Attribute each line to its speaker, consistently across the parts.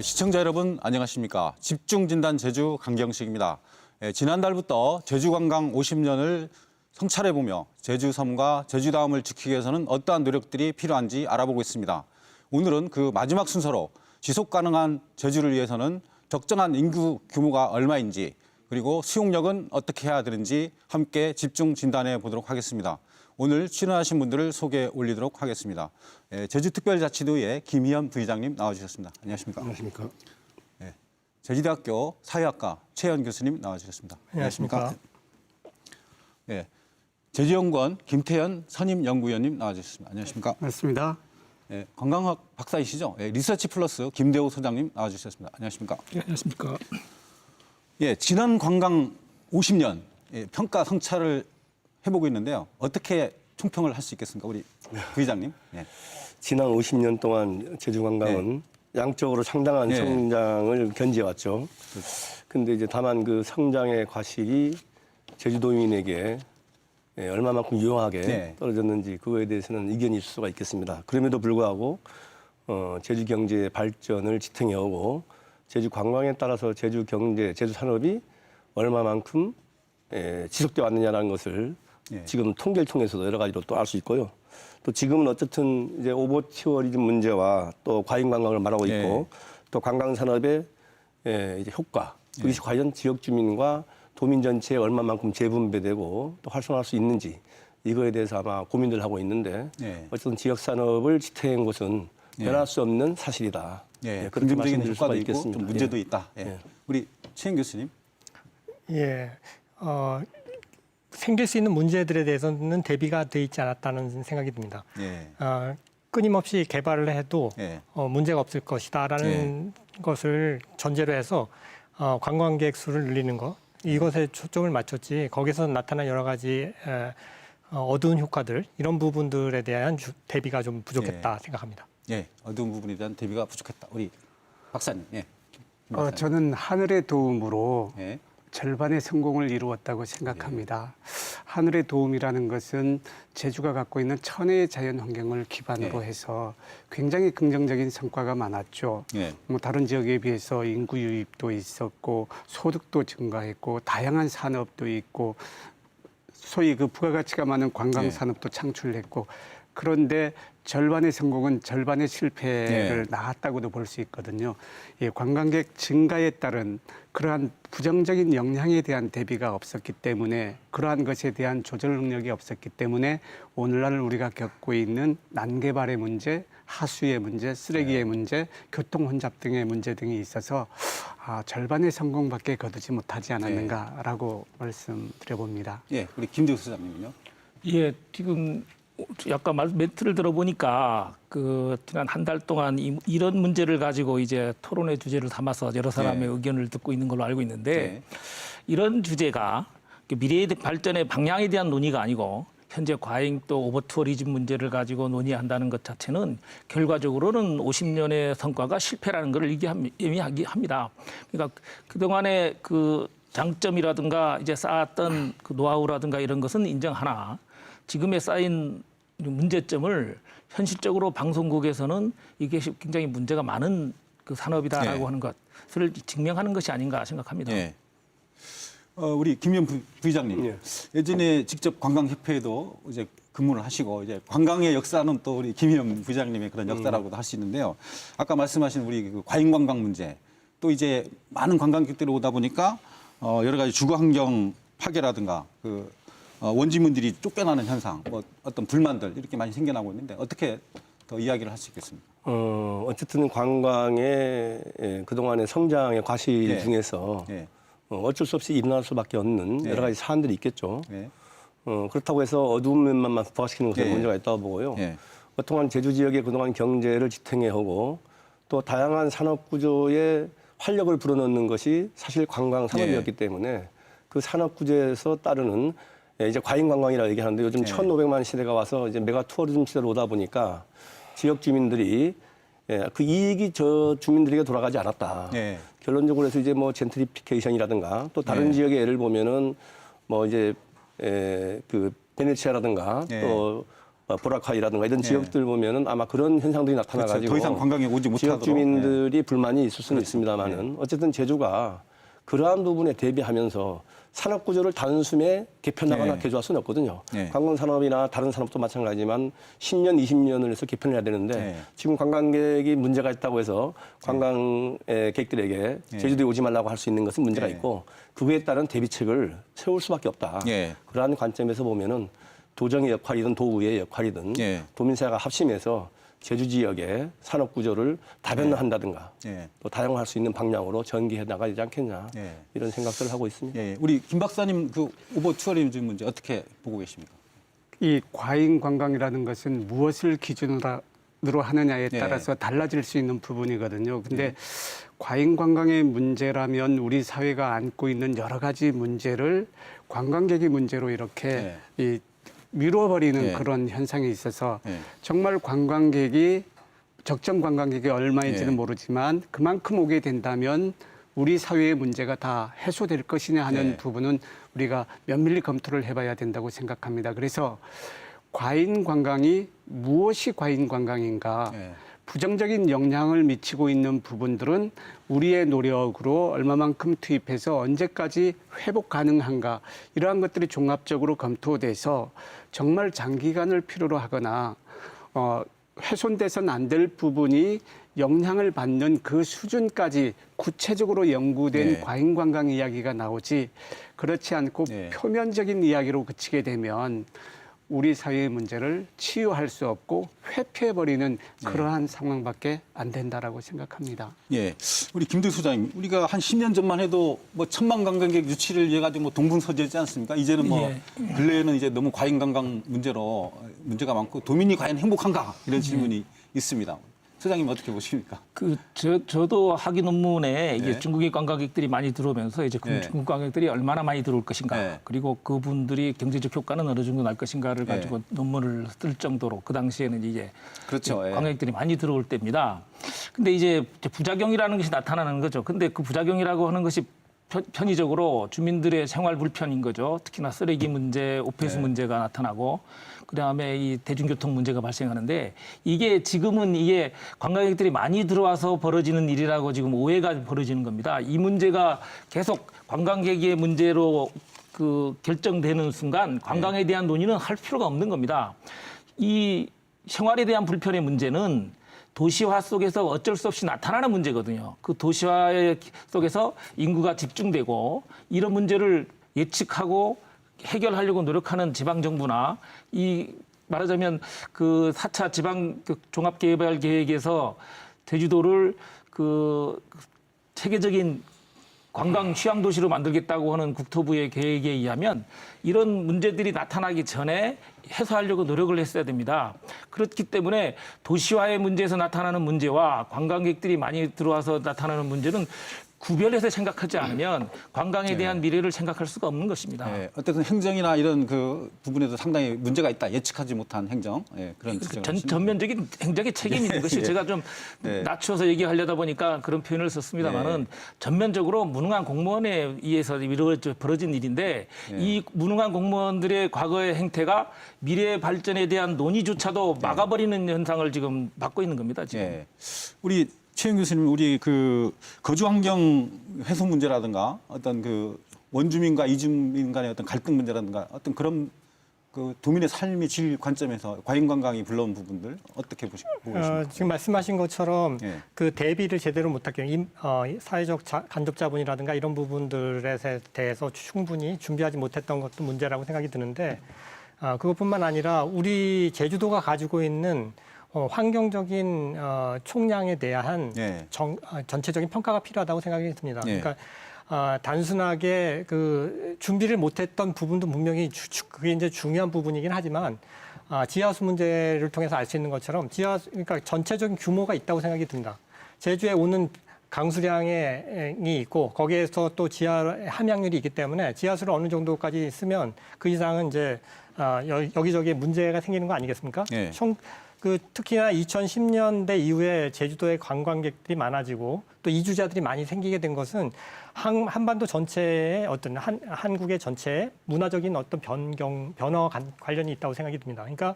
Speaker 1: 시청자 여러분 안녕하십니까. 집중진단 제주 강경식입니다. 지난달부터 제주관광 50년을 성찰해보며 제주섬과 제주다움을 지키기 위해서는 어떠한 노력들이 필요한지 알아보고 있습니다. 오늘은 그 마지막 순서로 지속가능한 제주를 위해서는 적정한 인구 규모가 얼마인지 그리고 수용력은 어떻게 해야 되는지 함께 집중 진단해 보도록 하겠습니다. 오늘 출연하신 분들을 소개해 올리도록 하겠습니다. 제주특별자치도의 김희연 부의장님 나와주셨습니다. 안녕하십니까?
Speaker 2: 안녕하십니까?
Speaker 1: 제주대학교 사회학과 최현 교수님 나와주셨습니다.
Speaker 2: 안녕하십니까?
Speaker 1: 제주연구원 김태현 선임연구위원님 나와주셨습니다. 안녕하십니까?
Speaker 2: 맞습니다.
Speaker 1: 관광학 박사이시죠? 리서치 플러스 김대호 소장님 나와주셨습니다. 안녕하십니까?
Speaker 2: 안녕하십니까?
Speaker 1: 지난 관광 50년 평가 성찰을 해보고 있는데요. 어떻게 총평을 할 수 있겠습니까? 우리 부의장님.
Speaker 3: 지난 50년 동안 제주관광은 양적으로 상당한 성장을 견지해왔죠. 근데 이제 다만 그 성장의 과실이 제주도민에게 얼마만큼 유용하게 떨어졌는지 그거에 대해서는 이견이 있을 수가 있겠습니다. 그럼에도 불구하고 제주 경제의 발전을 지탱해오고 제주 관광에 따라서 제주 경제, 제주 산업이 얼마만큼 지속돼 왔느냐라는 것을 지금 통계를 통해서도 여러 가지로 또 알 수 있고요. 또 지금은 어쨌든 이제 오버튜어리즘 문제와 또 과잉 관광을 말하고 있고 또 관광 산업의 이제 효과 그것이 과연 지역 주민과 도민 전체에 얼마만큼 재분배되고 또 활성화할 수 있는지 이거에 대해서 아마 고민들 하고 있는데 어쨌든 지역 산업을 지탱한 것은 변할 수 없는 사실이다.
Speaker 1: 긍정적인 효과도 있고 좀 문제도 있다. 우리 최현 교수님.
Speaker 4: 생길 수 있는 문제들에 대해서는 대비가 돼 있지 않았다는 생각이 듭니다. 끊임없이 개발을 해도 문제가 없을 것이다라는 것을 전제로 해서 관광객 수를 늘리는 것 이것에 초점을 맞췄지 거기서 나타난 여러 가지 어두운 효과들 이런 부분들에 대한 대비가 좀 부족했다 생각합니다.
Speaker 1: 어두운 부분에 대한 대비가 부족했다. 우리 박사님.
Speaker 2: 저는 하늘의 도움으로 절반의 성공을 이루었다고 생각합니다. 하늘의 도움이라는 것은 제주가 갖고 있는 천혜의 자연 환경을 기반으로 해서 굉장히 긍정적인 성과가 많았죠. 다른 지역에 비해서 인구 유입도 있었고 소득도 증가했고 다양한 산업도 있고 소위 그 부가가치가 많은 관광 산업도 창출했고 그런데 절반의 성공은 절반의 실패를 낳았다고도 볼 수 있거든요. 관광객 증가에 따른 그러한 부정적인 영향에 대한 대비가 없었기 때문에 그러한 것에 대한 조절 능력이 없었기 때문에 오늘날 우리가 겪고 있는 난개발의 문제, 하수의 문제, 쓰레기의 문제, 교통 혼잡 등의 문제 등이 있어서 절반의 성공밖에 거두지 못하지 않았는가라고 말씀드려봅니다.
Speaker 1: 우리 김대호 소장님은요?
Speaker 5: 지금 약간 멘트를 들어보니까 지난 한 달 동안 이런 문제를 가지고 이제 토론의 주제를 삼아서 여러 사람의 의견을 듣고 있는 걸로 알고 있는데 이런 주제가 미래의 발전의 방향에 대한 논의가 아니고 현재 과잉 또 오버투어리즘 문제를 가지고 논의한다는 것 자체는 결과적으로는 50년의 성과가 실패라는 걸 의미합니다. 그러니까 그동안의 그 장점이라든가 이제 쌓았던 그 노하우라든가 이런 것은 인정하나 지금에 쌓인 문제점을 현실적으로 방송국에서는 이게 굉장히 문제가 많은 그 산업이다라고 하는 것을 증명하는 것이 아닌가 생각합니다.
Speaker 1: 우리 김현 부의장님, 예전에 직접 관광협회에도 이제 근무를 하시고 이제 관광의 역사는 또 우리 김현 부의장님의 그런 역사라고도 할 수 있는데요. 아까 말씀하신 우리 그 과잉 관광 문제, 또 이제 많은 관광객들이 오다 보니까 여러 가지 주거 환경 파괴라든가 원주민들이 쫓겨나는 현상, 어떤 불만들 이렇게 많이 생겨나고 있는데 어떻게 더 이야기를 할 수 있겠습니까?
Speaker 3: 어쨌든 관광의 그동안의 성장의 과실 중에서 어쩔 수 없이 일어날 수밖에 없는 여러 가지 사안들이 있겠죠. 그렇다고 해서 어두운 면만 부각시키는 것에 문제가 있다고 보고요. 그동안 제주 지역의 그동안 경제를 지탱해오고 또 다양한 산업 구조에 활력을 불어넣는 것이 사실 관광 산업이었기 때문에 그 산업 구조에서 따르는 이제 과잉 관광이라고 얘기하는데 요즘 1,500만 시대가 와서 이제 메가 투어리즘 시대로 오다 보니까 지역 주민들이 그 이익이 저 주민들에게 돌아가지 않았다. 결론적으로 해서 이제 뭐 젠트리피케이션이라든가 또 다른 지역의 예를 보면은 뭐 이제 그 베네치아라든가 또 보라카이라든가 이런 지역들 보면은 아마 그런 현상들이 나타나가지고
Speaker 1: 그렇죠. 더 이상 관광에 오지 못하도록.
Speaker 3: 지역 주민들이 불만이 있을 수는 있습니다만은 어쨌든 제주가 그러한 부분에 대비하면서 산업 구조를 단숨에 개편하거나 개조할 수는 없거든요. 관광 산업이나 다른 산업도 마찬가지지만 10년, 20년을 해서 개편을 해야 되는데 지금 관광객이 문제가 있다고 해서 관광객들에게 제주도에 오지 말라고 할 수 있는 것은 문제가 있고 그거에 따른 대비책을 세울 수밖에 없다. 그러한 관점에서 보면은 도정의 역할이든 도의의 역할이든 도민사회가 합심해서 제주 지역의 산업 구조를 다변화한다든가 또 다양화할 수 있는 방향으로 전개해 나가야 되지 않겠냐 이런 생각들을 하고 있습니다.
Speaker 1: 우리 김 박사님 그 오버 투어리즘 문제 어떻게 보고 계십니까?
Speaker 2: 이 과잉 관광이라는 것은 무엇을 기준으로 하느냐에 따라서 달라질 수 있는 부분이거든요. 근데 과잉 관광의 문제라면 우리 사회가 안고 있는 여러 가지 문제를 관광객의 문제로 이렇게 미뤄버리는 그런 현상이 있어서 정말 관광객이 적정 관광객이 얼마인지는 모르지만 그만큼 오게 된다면 우리 사회의 문제가 다 해소될 것이냐 하는 부분은 우리가 면밀히 검토를 해봐야 된다고 생각합니다. 그래서 과잉 관광이 무엇이 과잉 관광인가? 부정적인 영향을 미치고 있는 부분들은 우리의 노력으로 얼마만큼 투입해서 언제까지 회복 가능한가 이러한 것들이 종합적으로 검토돼서 정말 장기간을 필요로 하거나 훼손돼서는 안 될 부분이 영향을 받는 그 수준까지 구체적으로 연구된 과잉 관광 이야기가 나오지 그렇지 않고 표면적인 이야기로 그치게 되면 우리 사회의 문제를 치유할 수 없고 회피해버리는 그러한 상황밖에 안 된다라고 생각합니다.
Speaker 1: 우리 김득 소장님, 우리가 한 10년 전만 해도 뭐 1,000만 관광객 유치를 위해 가지고 뭐 동분서주했지 않습니까? 이제는 뭐 근래에는 이제 너무 과잉 관광 문제로 문제가 많고 도민이 과연 행복한가 이런 질문이 있습니다. 소장님 어떻게 보십니까?
Speaker 5: 저도 학위 논문에 이게 중국인 관광객들이 많이 들어오면서 이제 중국 관광객들이 얼마나 많이 들어올 것인가 그리고 그분들이 경제적 효과는 어느 정도 날 것인가를 가지고 논문을 쓸 정도로 그 당시에는 이제 관광객들이 많이 들어올 때입니다. 근데 이제 부작용이라는 것이 나타나는 거죠. 근데 그 부작용이라고 하는 것이 편의적으로 주민들의 생활 불편인 거죠. 특히나 쓰레기 문제, 오폐수 문제가 나타나고 그다음에 이 대중교통 문제가 발생하는데 이게 지금은 이게 관광객들이 많이 들어와서 벌어지는 일이라고 지금 오해가 벌어지는 겁니다. 이 문제가 계속 관광객의 문제로 그 결정되는 순간 관광에 대한 논의는 할 필요가 없는 겁니다. 이 생활에 대한 불편의 문제는 도시화 속에서 어쩔 수 없이 나타나는 문제거든요. 그 도시화 속에서 인구가 집중되고 이런 문제를 예측하고 해결하려고 노력하는 지방정부나 이 말하자면 그 4차 지방 종합개발 계획에서 제주도를 그 체계적인 관광 휴양 도시로 만들겠다고 하는 국토부의 계획에 의하면 이런 문제들이 나타나기 전에 해소하려고 노력을 했어야 됩니다. 그렇기 때문에 도시화의 문제에서 나타나는 문제와 관광객들이 많이 들어와서 나타나는 문제는 구별해서 생각하지 않으면 관광에 대한 미래를 생각할 수가 없는 것입니다.
Speaker 1: 어쨌든 행정이나 이런 그 부분에도 상당히 문제가 있다. 예측하지 못한 행정. 그런
Speaker 5: 전면적인 행정의 책임이 있는 것이 제가 좀 낮춰서 얘기하려다 보니까 그런 표현을 썼습니다만은 전면적으로 무능한 공무원에 의해서 벌어진 일인데 이 무능한 공무원들의 과거의 행태가 미래 발전에 대한 논의조차도 막아버리는 현상을 지금 맡고 있는 겁니다. 지금.
Speaker 1: 우리 최영 교수님, 우리 그 거주 환경 훼손 문제라든가 어떤 그 원주민과 이주민 간의 어떤 갈등 문제라든가 어떤 그런 그 도민의 삶의 질 관점에서 과잉 관광이 불러온 부분들 어떻게 보고 계십니까?
Speaker 4: 지금 말씀하신 것처럼 그 대비를 제대로 못하기 사회적 간접 자본이라든가 이런 부분들에 대해서 충분히 준비하지 못했던 것도 문제라고 생각이 드는데 그것뿐만 아니라 우리 제주도가 가지고 있는 환경적인 총량에 대한 전체적인 평가가 필요하다고 생각이 듭니다. 그러니까 단순하게 그 준비를 못했던 부분도 분명히 그게 이제 중요한 부분이긴 하지만 지하수 문제를 통해서 알 수 있는 것처럼 그러니까 전체적인 규모가 있다고 생각이 듭니다. 제주에 오는 강수량이 있고 거기에서 또 지하 함양률이 있기 때문에 지하수를 어느 정도까지 쓰면 그 이상은 이제 여기저기에 문제가 생기는 거 아니겠습니까? 특히나 2010년대 이후에 제주도에 관광객들이 많아지고 또 이주자들이 많이 생기게 된 것은 한반도 전체의 어떤 한국의 전체의 문화적인 어떤 변화 관련이 있다고 생각이 듭니다. 그러니까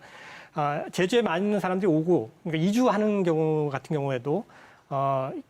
Speaker 4: 제주에 많은 사람들이 오고 그러니까 이주하는 경우 같은 경우에도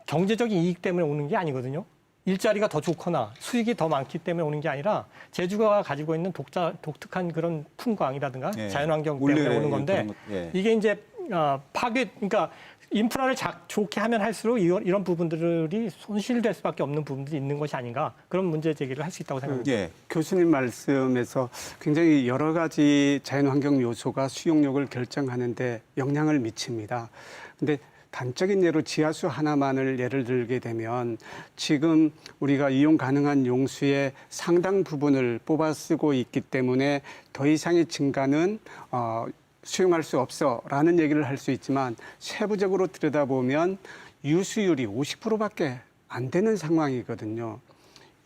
Speaker 4: 경제적인 이익 때문에 오는 게 아니거든요. 일자리가 더 좋거나 수익이 더 많기 때문에 오는 게 아니라 제주가 가지고 있는 독특한 그런 풍광이라든가
Speaker 1: 예.
Speaker 4: 자연환경 때문에
Speaker 1: 원래
Speaker 4: 오는 건데
Speaker 1: 예.
Speaker 4: 이게 이제 그러니까 인프라를 좋게 하면 할수록 이런 부분들이 손실될 수밖에 없는 부분들이 있는 것이 아닌가 그런 문제 제기를 할 수 있다고 생각합니다.
Speaker 1: 예.
Speaker 2: 교수님 말씀에서 굉장히 여러 가지 자연환경 요소가 수용력을 결정하는데 영향을 미칩니다. 근데 단적인 예로 지하수 하나만을 예를 들게 되면 지금 우리가 이용 가능한 용수의 상당 부분을 뽑아 쓰고 있기 때문에 더 이상의 증가는 수용할 수 없어라는 얘기를 할 수 있지만 세부적으로 들여다보면 유수율이 50%밖에 안 되는 상황이거든요.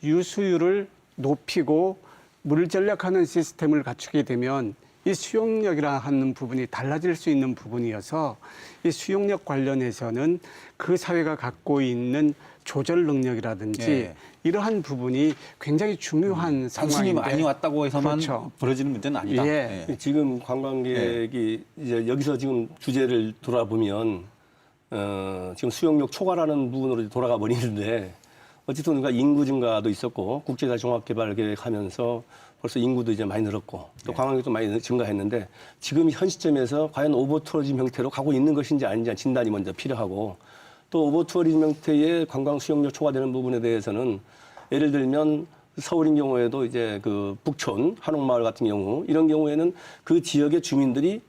Speaker 2: 유수율을 높이고 물 전략하는 시스템을 갖추게 되면 이 수용력이라 하는 부분이 달라질 수 있는 부분이어서 이 수용력 관련해서는 그 사회가 갖고 있는 조절 능력이라든지
Speaker 1: 예.
Speaker 2: 이러한 부분이 굉장히 중요한
Speaker 1: 단순히
Speaker 2: 상황인데
Speaker 1: 많이 왔다고 해서만
Speaker 2: 그렇죠.
Speaker 1: 벌어지는 문제는 아니다.
Speaker 2: 예.
Speaker 1: 예.
Speaker 3: 지금 관광객이 이제 여기서 지금 주제를 돌아보면 지금 수용력 초과라는 부분으로 돌아가 버리는데 어쨌든 우리가 인구 증가도 있었고 국제사 종합개발 계획하면서 벌써 인구도 이제 많이 늘었고 또 관광객도 많이 증가했는데 지금 현 시점에서 과연 오버투어리즘 형태로 가고 있는 것인지 아닌지 진단이 먼저 필요하고 또 오버투어리즘 형태의 관광 수용력 초과되는 부분에 대해서는 예를 들면 서울인 경우에도 이제 그 북촌 한옥마을 같은 경우 이런 경우에는 그 지역의 주민들이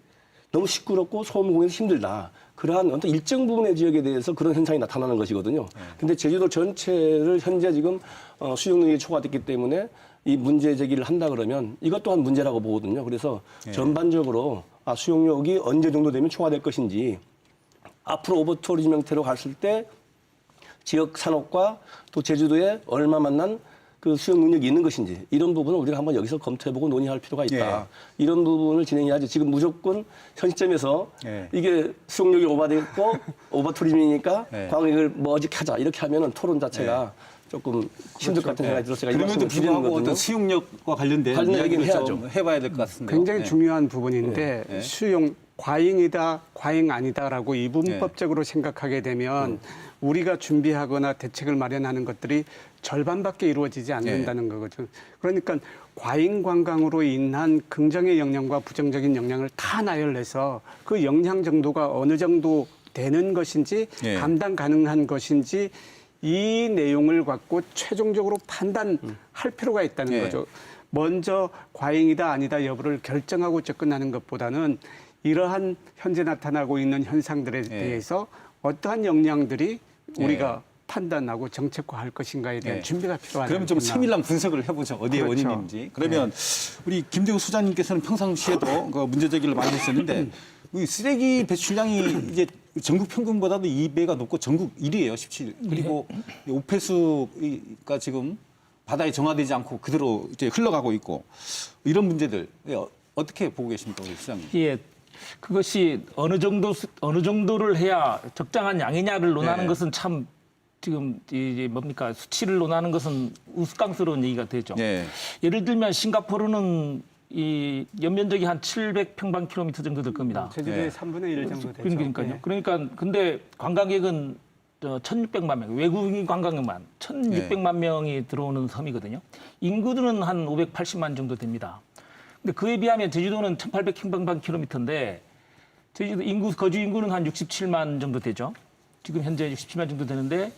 Speaker 3: 너무 시끄럽고 소음 공해서 힘들다. 그러한 어떤 일정 부분의 지역에 대해서 그런 현상이 나타나는 것이거든요. 근데 제주도 전체를 현재 지금 수용 능력이 초과됐기 때문에 이 문제 제기를 한다 그러면 이것 또한 문제라고 보거든요. 그래서 전반적으로 수용력이 언제 정도 되면 초과될 것인지 앞으로 오버투어리즘 형태로 갔을 때 지역 산업과 또 제주도에 얼마만한 그 수용 능력이 있는 것인지 이런 부분을 우리가 한번 여기서 검토해보고 논의할 필요가 있다.
Speaker 1: 예.
Speaker 3: 이런 부분을 진행해야지 지금 무조건 현 시점에서
Speaker 1: 예.
Speaker 3: 이게 수용력이 오버됐고 오버투리즘이니까
Speaker 1: 예.
Speaker 3: 관광을 머직하자 이렇게 하면은 토론 자체가 조금 힘들 것 같은 생각이 들었어요.
Speaker 1: 그럼에도 불구하고 어떤 수용력과 관련된
Speaker 3: 얘기는
Speaker 1: 이야기를 좀
Speaker 3: 해야죠.
Speaker 1: 해봐야 될 것 같습니다.
Speaker 2: 굉장히 중요한 부분인데
Speaker 1: 네.
Speaker 2: 수용 과잉이다, 과잉 아니다라고 이분법적으로 생각하게 되면 우리가 준비하거나 대책을 마련하는 것들이 절반밖에 이루어지지 않는다는 거거든요. 그러니까 과잉 관광으로 인한 긍정의 영향과 부정적인 영향을 다 나열해서 그 영향 정도가 어느 정도 되는 것인지 감당 가능한 것인지 이 내용을 갖고 최종적으로 판단할 필요가 있다는 거죠. 먼저 과잉이다 아니다 여부를 결정하고 접근하는 것보다는 이러한 현재 나타나고 있는 현상들에 대해서 어떠한 영향들이 우리가 판단하고 정책화할 것인가에 대한 준비가 필요하다.
Speaker 1: 그러면 좀 세밀한 분석을 해보죠. 어디에
Speaker 2: 그렇죠.
Speaker 1: 원인인지. 그러면 우리 김대우 소장님께서는 평상시에도 그 문제 제기를 많이 했었는데 이 쓰레기 배출량이 이제 전국 평균보다도 2배가 높고 전국 1위예요, 17. 그리고 오폐수가 지금 바다에 정화되지 않고 그대로 이제 흘러가고 있고 이런 문제들 어떻게 보고 계십니까, 우리 소장님?
Speaker 5: 예. 그것이 어느 정도를 해야 적당한 양이냐를 논하는 것은 참 지금 이제 뭡니까 수치를 논하는 것은 우스꽝스러운 얘기가 되죠. 예를 들면 싱가포르는 이 연면적이 한 700평방킬로미터 정도 될 겁니다.
Speaker 2: 제주도의 3분의 1 정도 되죠.
Speaker 5: 그러니까요. 그러니까 근데 관광객은 1,600만 명, 외국인 관광객만 1,600만 명이 들어오는 섬이거든요. 인구들은 한 580만 정도 됩니다. 근데 그에 비하면 제주도는 1,800평방킬로미터인데 제주도 거주 인구는 한 67만 정도 되죠. 지금 현재 67만 정도 되는데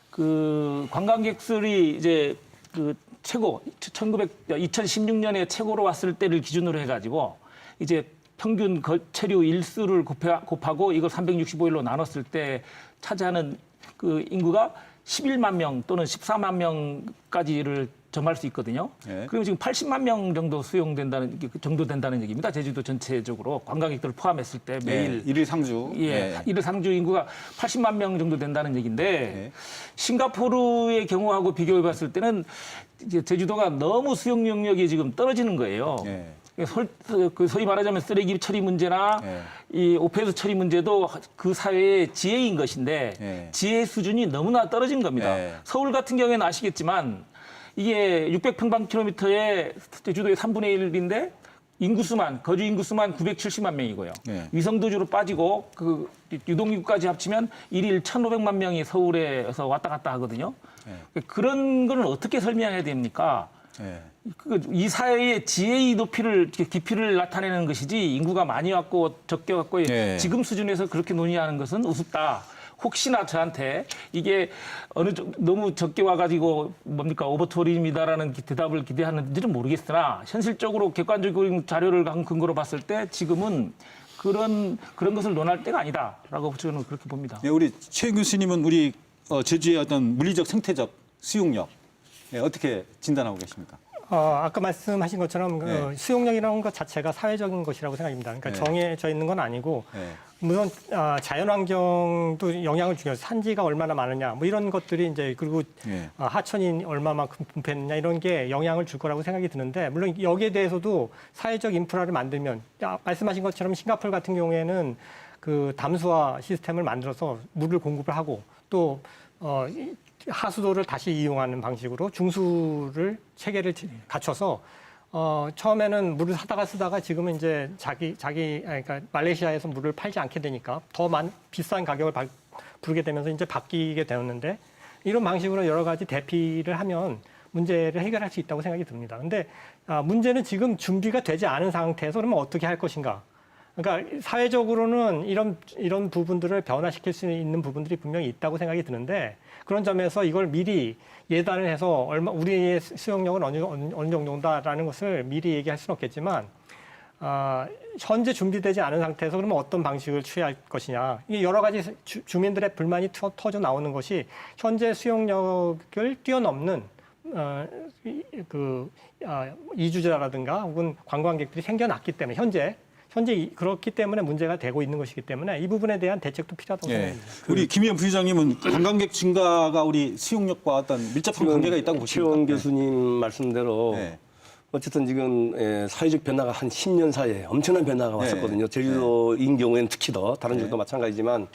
Speaker 5: 그 관광객 수이 이제 그 최고 2016년에 최고로 왔을 때를 기준으로 해가지고 이제 평균 체류 일수를 곱하고 이걸 365일로 나눴을 때 차지하는 그 인구가 11만 명 또는 14만 명까지를 점할 수 있거든요. 그리고 지금 80만 명 정도 정도 된다는 얘기입니다. 제주도 전체적으로 관광객들을 포함했을 때 매일
Speaker 1: 일일 상주.
Speaker 5: 일일 상주 인구가 80만 명 정도 된다는 얘기인데 싱가포르의 경우하고 비교해 봤을 때는 이제 제주도가 너무 수용 능력이 지금 떨어지는 거예요. 그 소위 말하자면 쓰레기 처리 문제나
Speaker 1: 예.
Speaker 5: 이 오폐수 처리 문제도 그 사회의 지혜인 것인데
Speaker 1: 예.
Speaker 5: 지혜 수준이 너무나 떨어진 겁니다.
Speaker 1: 예.
Speaker 5: 서울 같은 경우에는 아시겠지만 이게 600평방킬로미터의 제주도의 3분의 1인데 거주 인구수만 970만 명이고요.
Speaker 1: 예.
Speaker 5: 위성도주로 빠지고 그 유동인구까지 합치면 일일 1,500만 명이 서울에서 왔다 갔다 하거든요. 그런 거는 어떻게 설명해야 됩니까?
Speaker 1: 예.
Speaker 5: 이 사회의 지혜의 높이를 깊이를 나타내는 것이지 인구가 많이 왔고 적게 왔고
Speaker 1: 예.
Speaker 5: 지금 수준에서 그렇게 논의하는 것은 우습다. 혹시나 저한테 이게 너무 적게 와가지고 뭡니까 오버투어리즘이다라는 대답을 기대하는지는 모르겠으나 현실적으로 객관적인 자료를 근거로 봤을 때 지금은 그런 것을 논할 때가 아니다라고 저는 그렇게 봅니다.
Speaker 1: 네, 우리 최 교수님은 우리 제주의 어떤 물리적 생태적 수용력 어떻게 진단하고 계십니까?
Speaker 4: 아까 말씀하신 것처럼
Speaker 1: 네.
Speaker 4: 수용력이라는 것 자체가 사회적인 것이라고 생각합니다. 그러니까
Speaker 1: 네.
Speaker 4: 정해져 있는 건 아니고
Speaker 1: 네.
Speaker 4: 물론 자연환경도 영향을 주죠. 산지가 얼마나 많으냐, 뭐 이런 것들이 이제 그리고
Speaker 1: 네.
Speaker 4: 하천이 얼마만큼 분포했느냐 이런 게 영향을 줄 거라고 생각이 드는데 물론 여기에 대해서도 사회적 인프라를 만들면 말씀하신 것처럼 싱가포르 같은 경우에는 그 담수화 시스템을 만들어서 물을 공급을 하고 또 하수도를 다시 이용하는 방식으로 중수를 체계를 갖춰서 처음에는 물을 사다가 쓰다가 지금은 이제 그러니까 말레이시아에서 물을 팔지 않게 되니까 더 비싼 가격을 부르게 되면서 이제 바뀌게 되었는데 이런 방식으로 여러 가지 대피를 하면 문제를 해결할 수 있다고 생각이 듭니다. 근데 문제는 지금 준비가 되지 않은 상태에서 그러면 어떻게 할 것인가? 그러니까 사회적으로는 이런 부분들을 변화시킬 수 있는 부분들이 분명히 있다고 생각이 드는데 그런 점에서 이걸 미리 예단을 해서 우리의 수용력은 어느 정도다라는 것을 미리 얘기할 수는 없겠지만 현재 준비되지 않은 상태에서 그러면 어떤 방식을 취할 것이냐. 이게 여러 가지 주민들의 불만이 터져 나오는 것이 현재 수용력을 뛰어넘는 이주자라든가 혹은 관광객들이 생겨났기 때문에 현재 그렇기 때문에 문제가 되고 있는 것이기 때문에 이 부분에 대한 대책도 필요하다고 생각합니다.
Speaker 1: 우리 김의원 부의장님은 관광객 증가가 우리 수용력과 어떤 밀접한 관계가 있다고 보십니까?
Speaker 3: 최원 교수님 말씀대로
Speaker 1: 네.
Speaker 3: 어쨌든 지금 사회적 변화가 한 10년 사이에 엄청난 변화가 왔었거든요. 제주도인 경우에는 특히 더 다른 지역도 마찬가지지만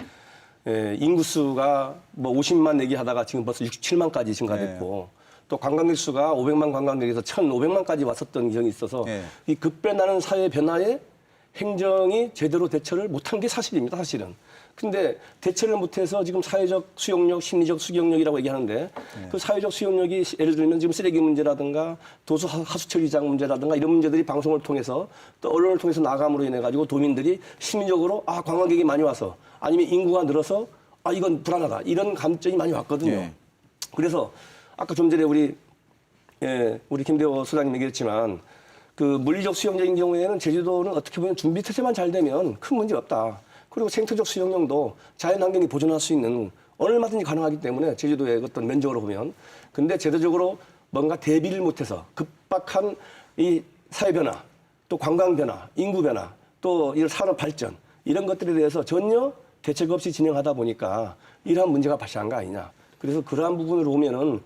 Speaker 3: 인구수가 뭐 50만 얘기하다가 지금 벌써 67만까지 증가됐고 또 관광객 수가 500만 관광객에서 1,500만까지 왔었던 기억이 있어서 이 급변하는 사회 변화에 행정이 제대로 대처를 못한 게 사실입니다, 사실은. 근데 대처를 못해서 지금 사회적 수용력, 심리적 수용력이라고 얘기하는데 그 사회적 수용력이 예를 들면 지금 쓰레기 문제라든가 도수 하수처리장 문제라든가 이런 문제들이 방송을 통해서 또 언론을 통해서 나감으로 인해 가지고 도민들이 심리적으로 관광객이 많이 와서 아니면 인구가 늘어서 이건 불안하다 이런 감정이 많이 왔거든요. 그래서 아까 좀 전에 우리 김대호 소장님 얘기했지만 그 물리적 수용력인 경우에는 제주도는 어떻게 보면 준비 태세만 잘 되면 큰 문제 없다. 그리고 생태적 수용력도 자연 환경이 보존할 수 있는 얼마든지 가능하기 때문에 제주도의 어떤 면적으로 보면 근데 제도적으로 뭔가 대비를 못해서 급박한 이 사회 변화, 또 관광 변화, 인구 변화, 또 이런 산업 발전 이런 것들에 대해서 전혀 대책 없이 진행하다 보니까 이러한 문제가 발생한 거 아니냐. 그래서 그러한 부분으로 보면은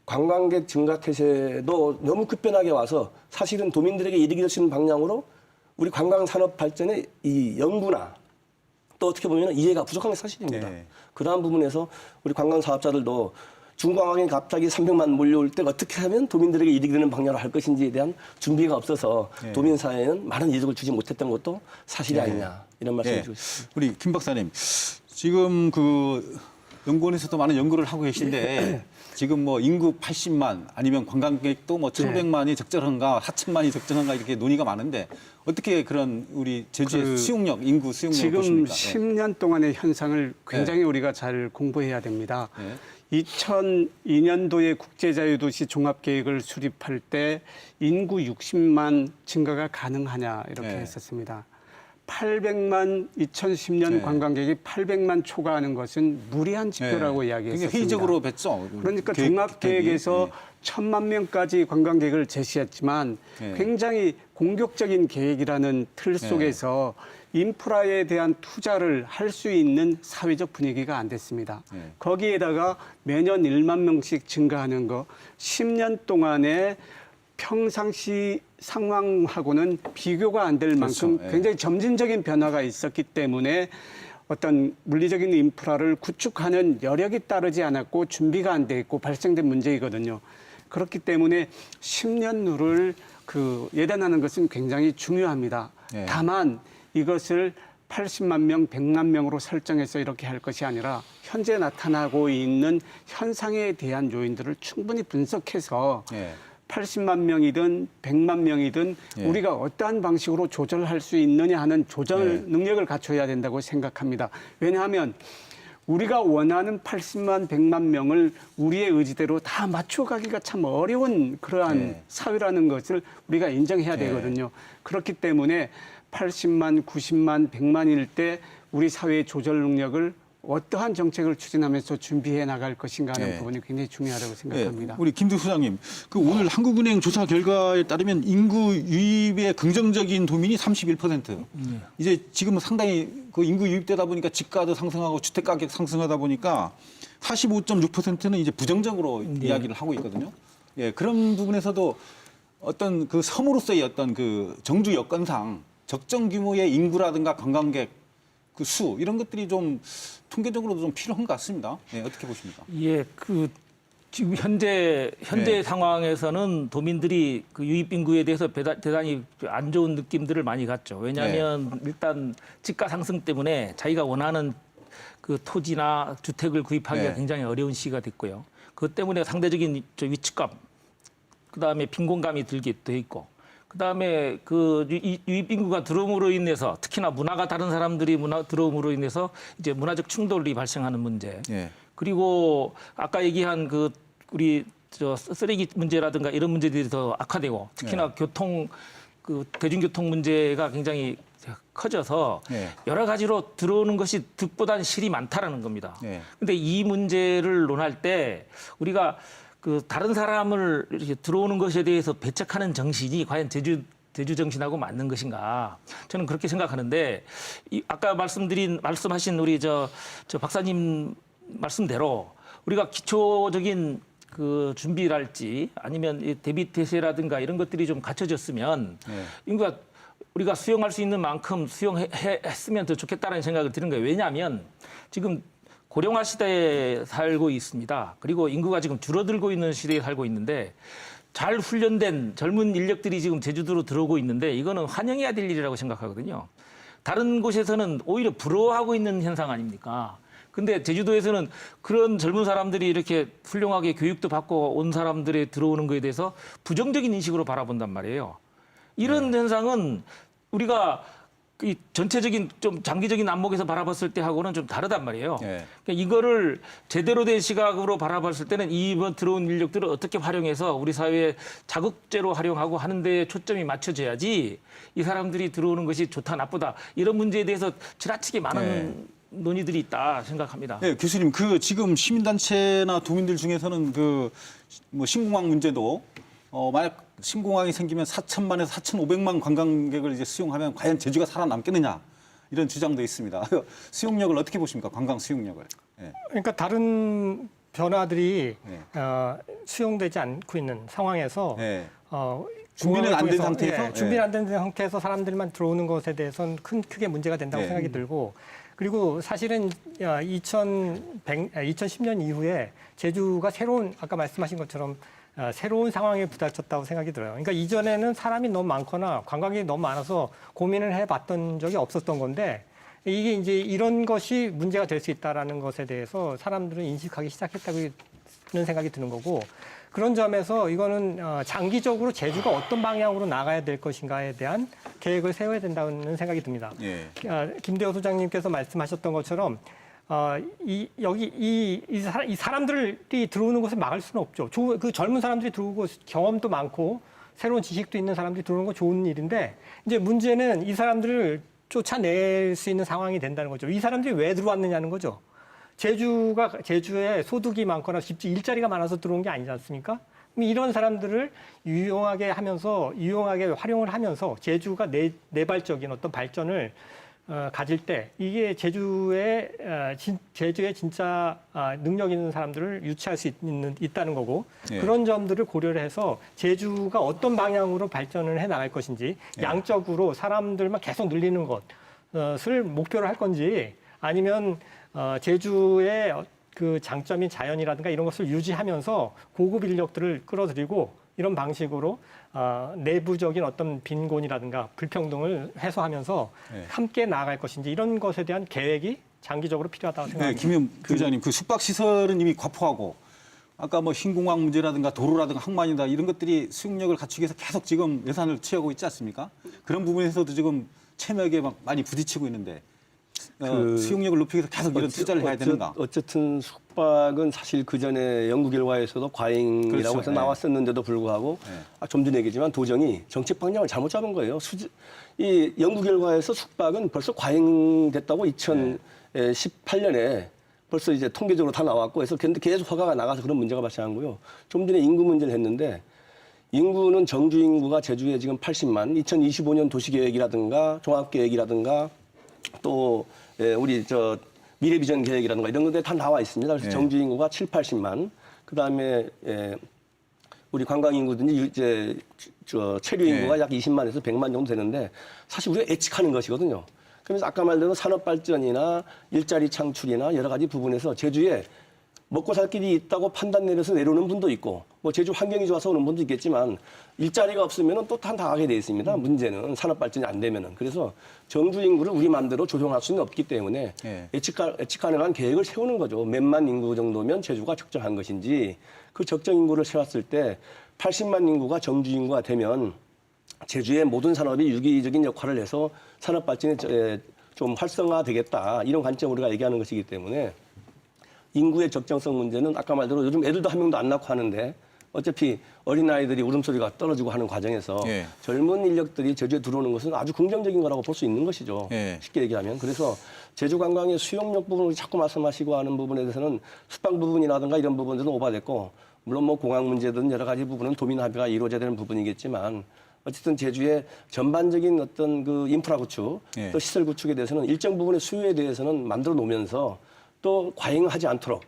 Speaker 3: 관광객 증가 태세도 너무 급변하게 와서 사실은 도민들에게 이득이 될 수 있는 방향으로 우리 관광 산업 발전의 이 연구나 또 어떻게 보면 이해가 부족한 게 사실입니다. 그러한 부분에서 우리 관광 사업자들도 중관광이 갑자기 300만 몰려올 때 어떻게 하면 도민들에게 이득이 되는 방향으로 할 것인지에 대한 준비가 없어서 도민 사회에는 많은 이득을 주지 못했던 것도 사실이 아니냐 이런 말씀을 드리고 싶습니다.
Speaker 1: 우리 김 박사님, 지금 그 연구원에서도 많은 연구를 하고 계신데 지금 뭐 인구 80만 아니면 관광객도 뭐 1,500만이 적절한가, 하천만이 적절한가 이렇게 논의가 많은데 어떻게 그런 우리 제주의 수용력, 인구 수용력
Speaker 2: 지금
Speaker 1: 보십니까?
Speaker 2: 10년 동안의 현상을 굉장히 우리가 잘 공부해야 됩니다. 2002년도에 국제자유도시 종합계획을 수립할 때 인구 60만 증가가 가능하냐 이렇게 했었습니다. 800만 2010년 관광객이 800만 초과하는 것은 무리한 지표라고 이야기했습니다.
Speaker 1: 회의적으로 뵀죠.
Speaker 2: 그러니까 종합계획에서 1,000만 명까지 관광객을 제시했지만 굉장히 공격적인 계획이라는 틀 속에서 인프라에 대한 투자를 할 수 있는 사회적 분위기가 안 됐습니다. 거기에다가 매년 1만 명씩 증가하는 거 10년 동안에 평상시 상황하고는 비교가 안 될 만큼
Speaker 1: 그렇죠. 예.
Speaker 2: 굉장히 점진적인 변화가 있었기 때문에 어떤 물리적인 인프라를 구축하는 여력이 따르지 않았고 준비가 안 돼 있고 발생된 문제이거든요. 그렇기 때문에 10년 후를 예단하는 것은 굉장히 중요합니다.
Speaker 1: 예.
Speaker 2: 다만 이것을 80만 명, 100만 명으로 설정해서 이렇게 할 것이 아니라 현재 나타나고 있는 현상에 대한 요인들을 충분히 분석해서
Speaker 1: 예.
Speaker 2: 80만 명이든 100만 명이든
Speaker 1: 예.
Speaker 2: 우리가 어떠한 방식으로 조절할 수 있느냐 하는 조절
Speaker 1: 예.
Speaker 2: 능력을 갖춰야 된다고 생각합니다. 왜냐하면 우리가 원하는 80만, 100만 명을 우리의 의지대로 다 맞춰가기가 참 어려운 그러한
Speaker 1: 예.
Speaker 2: 사회라는 것을 우리가 인정해야 되거든요. 그렇기 때문에 80만, 90만, 100만일 때 우리 사회의 조절 능력을 어떠한 정책을 추진하면서 준비해 나갈 것인가 하는
Speaker 1: 예.
Speaker 2: 부분이 굉장히 중요하다고 생각합니다.
Speaker 1: 우리 김두 소장님, 오늘 한국은행 조사 결과에 따르면 인구 유입의 긍정적인 도민이 31%. 이제 지금은 상당히 그 인구 유입되다 보니까 집가도 상승하고 주택 가격 상승하다 보니까 45.6%는 이제 부정적으로 이야기를 하고 있거든요. 예, 그런 부분에서도 어떤 그 섬으로서의 어떤 그 정주 여건상 적정 규모의 인구라든가 관광객 그 수 이런 것들이 좀 통계적으로도 좀 필요한 것 같습니다. 예, 어떻게 보십니까?
Speaker 5: 예, 지금 현재
Speaker 1: 네.
Speaker 5: 상황에서는 도민들이 그 유입 인구에 대해서 대단히 안 좋은 느낌들을 많이 갖죠. 왜냐하면 일단 집가 상승 때문에 자기가 원하는 그 토지나 주택을 구입하기가
Speaker 1: 네.
Speaker 5: 굉장히 어려운 시기가 됐고요. 그것 때문에 상대적인 위축감, 그다음에 빈곤감이 들게 돼 있고, 그다음에 그 유입 인구가 들어옴으로 인해서 특히나 문화가 다른 사람들이 들어옴으로 인해서 이제 문화적 충돌이 발생하는 문제.
Speaker 1: 예.
Speaker 5: 그리고 아까 얘기한 우리 쓰레기 문제라든가 이런 문제들이 더 악화되고 특히나 대중교통 문제가 굉장히 커져서
Speaker 1: 네.
Speaker 5: 여러 가지로 들어오는 것이 득보다는 실이 많다라는 겁니다.
Speaker 1: 네.
Speaker 5: 근데 이 문제를 논할 때 우리가 다른 사람을 이렇게 들어오는 것에 대해서 배척하는 정신이 과연 제주 정신하고 맞는 것인가? 저는 그렇게 생각하는데 아까 말씀하신 우리 저 박사님 말씀대로 우리가 기초적인 그 준비랄지 아니면 대비 태세라든가 이런 것들이 좀 갖춰졌으면 인구가 우리가 수용할 수 있는 만큼 수용했으면 더 좋겠다는 생각을 드는 거예요. 왜냐하면 지금 고령화 시대에 살고 있습니다. 그리고 인구가 지금 줄어들고 있는 시대에 살고 있는데 잘 훈련된 젊은 인력들이 지금 제주도로 들어오고 있는데 이거는 환영해야 될 일이라고 생각하거든요. 다른 곳에서는 오히려 부러워하고 있는 현상 아닙니까? 근데 제주도에서는 그런 젊은 사람들이 이렇게 훌륭하게 교육도 받고 온 사람들이 들어오는 거에 대해서 부정적인 인식으로 바라본단 말이에요. 이런 현상은 우리가 이 전체적인 좀 장기적인 안목에서 바라봤을 때 하고는 좀 다르단 말이에요.
Speaker 1: 예.
Speaker 5: 그러니까 이거를 제대로 된 시각으로 바라봤을 때는 이번 들어온 인력들을 어떻게 활용해서 우리 사회에 자극제로 활용하고 하는 데 초점이 맞춰져야지 이 사람들이 들어오는 것이 좋다 나쁘다 이런 문제에 대해서 지나치게 많은 논의들이 있다 생각합니다.
Speaker 1: 네, 교수님, 지금 시민단체나 도민들 중에서는 신공항 문제도 만약 신공항이 생기면 4천만에서 4,500만 관광객을 이제 수용하면 과연 제주가 살아남겠느냐 이런 주장도 있습니다. 수용력을 어떻게 보십니까? 관광 수용력을. 네.
Speaker 4: 그러니까 다른 변화들이 수용되지 않고 있는 상황에서
Speaker 1: 준비는 안 된 상태에서
Speaker 4: 준비는 안 된 상태에서 사람들만 들어오는 것에 대해서는 크게 문제가 된다고 생각이 들고 그리고 사실은 2010년 이후에 제주가 아까 말씀하신 것처럼 새로운 상황에 부닥쳤다고 생각이 들어요. 그러니까 이전에는 사람이 너무 많거나 관광객이 너무 많아서 고민을 해봤던 적이 없었던 건데 이게 이제 이런 것이 문제가 될 수 있다라는 것에 대해서 사람들은 인식하기 시작했다는 생각이 드는 거고 그런 점에서 이거는 장기적으로 제주가 어떤 방향으로 나가야 될 것인가에 대한 계획을 세워야 된다는 생각이 듭니다.
Speaker 1: 예.
Speaker 4: 김대호 소장님께서 말씀하셨던 것처럼 이 사람들이 들어오는 것을 막을 수는 없죠. 그 젊은 사람들이 들어오고 경험도 많고 새로운 지식도 있는 사람들이 들어오는 건 좋은 일인데 이제 문제는 이 사람들을 쫓아낼 수 있는 상황이 된다는 거죠. 이 사람들이 왜 들어왔느냐는 거죠. 제주에 소득이 많거나 일자리가 많아서 들어온 게 아니지 않습니까? 이런 사람들을 유용하게 활용을 하면서 제주가 내발적인 어떤 발전을 가질 때 이게 제주에 진짜 능력 있는 사람들을 유치할 수 있다는 거고
Speaker 1: 예.
Speaker 4: 그런 점들을 고려를 해서 제주가 어떤 방향으로 발전을 해 나갈 것인지 양적으로 사람들만 계속 늘리는 것을 목표로 할 건지 아니면 제주의 그 장점인 자연이라든가 이런 것을 유지하면서 고급 인력들을 끌어들이고 이런 방식으로 내부적인 어떤 빈곤이라든가 불평등을 해소하면서 함께 나아갈 것인지 이런 것에 대한 계획이 장기적으로 필요하다고 생각합니다.
Speaker 1: 김현 부장님, 그 숙박 시설은 이미 과포하고 아까 뭐 흰공항 문제라든가 도로라든가 항만이다 이런 것들이 수용력을 갖추기 위해서 계속 지금 예산을 투여하고 있지 않습니까? 그런 부분에서도 지금 체력에 막 많이 부딪히고 있는데 수용력을 높이기 위해서 계속 이런 투자를 해야 되는가?
Speaker 3: 어쨌든 숙박은 사실 그 전에 연구 결과에서도 과잉이라고
Speaker 1: 그렇죠.
Speaker 3: 해서 나왔었는데도 불구하고 좀 전 얘기지만 도정이 정책 방향을 잘못 잡은 거예요. 이 연구 결과에서 숙박은 벌써 과잉됐다고 2018년에 벌써 이제 통계적으로 다 나왔고 해서 근데 계속 허가가 나가서 그런 문제가 발생한 거고요. 좀 전에 인구 문제를 했는데 인구는 정주 인구가 제주에 지금 80만, 2025년 도시계획이라든가 종합계획이라든가 또 우리 미래 비전 계획이라든가 이런 것들이 다 나와 있습니다. 그래서 정주 인구가 7, 80만. 그다음에 우리 관광 인구든지 이제 체류 인구가 약 20만에서 100만 정도 되는데 사실 우리가 예측하는 것이거든요. 그래서 아까 말대로 산업 발전이나 일자리 창출이나 여러 가지 부분에서 제주에 먹고 살 길이 있다고 판단 내려서 내려오는 분도 있고 뭐 제주 환경이 좋아서 오는 분도 있겠지만 일자리가 없으면 또 다 나가게 돼 있습니다. 문제는 산업 발전이 안 되면은. 그래서 정주 인구를 우리 마음대로 조정할 수는 없기 때문에 예측 가능한 계획을 세우는 거죠. 몇만 인구 정도면 제주가 적정한 것인지 그 적정 인구를 세웠을 때 80만 인구가 정주 인구가 되면 제주의 모든 산업이 유기적인 역할을 해서 산업 발전이 좀 활성화되겠다. 이런 관점으로 우리가 얘기하는 것이기 때문에 인구의 적정성 문제는 아까 말대로 요즘 애들도 한 명도 안 낳고 하는데 어차피 어린아이들이 울음소리가 떨어지고 하는 과정에서 젊은 인력들이 제주에 들어오는 것은 아주 긍정적인 거라고 볼 수 있는 것이죠. 쉽게 얘기하면. 그래서 제주 관광의 수용력 부분을 자꾸 말씀하시고 하는 부분에 대해서는 숙박 부분이라든가 이런 부분들은 오바됐고 물론 뭐 공항 문제든 여러 가지 부분은 도민 합의가 이루어져야 되는 부분이겠지만 어쨌든 제주의 전반적인 어떤 그 인프라 구축 또 시설 구축에 대해서는 일정 부분의 수요에 대해서는 만들어 놓으면서 또 과잉하지 않도록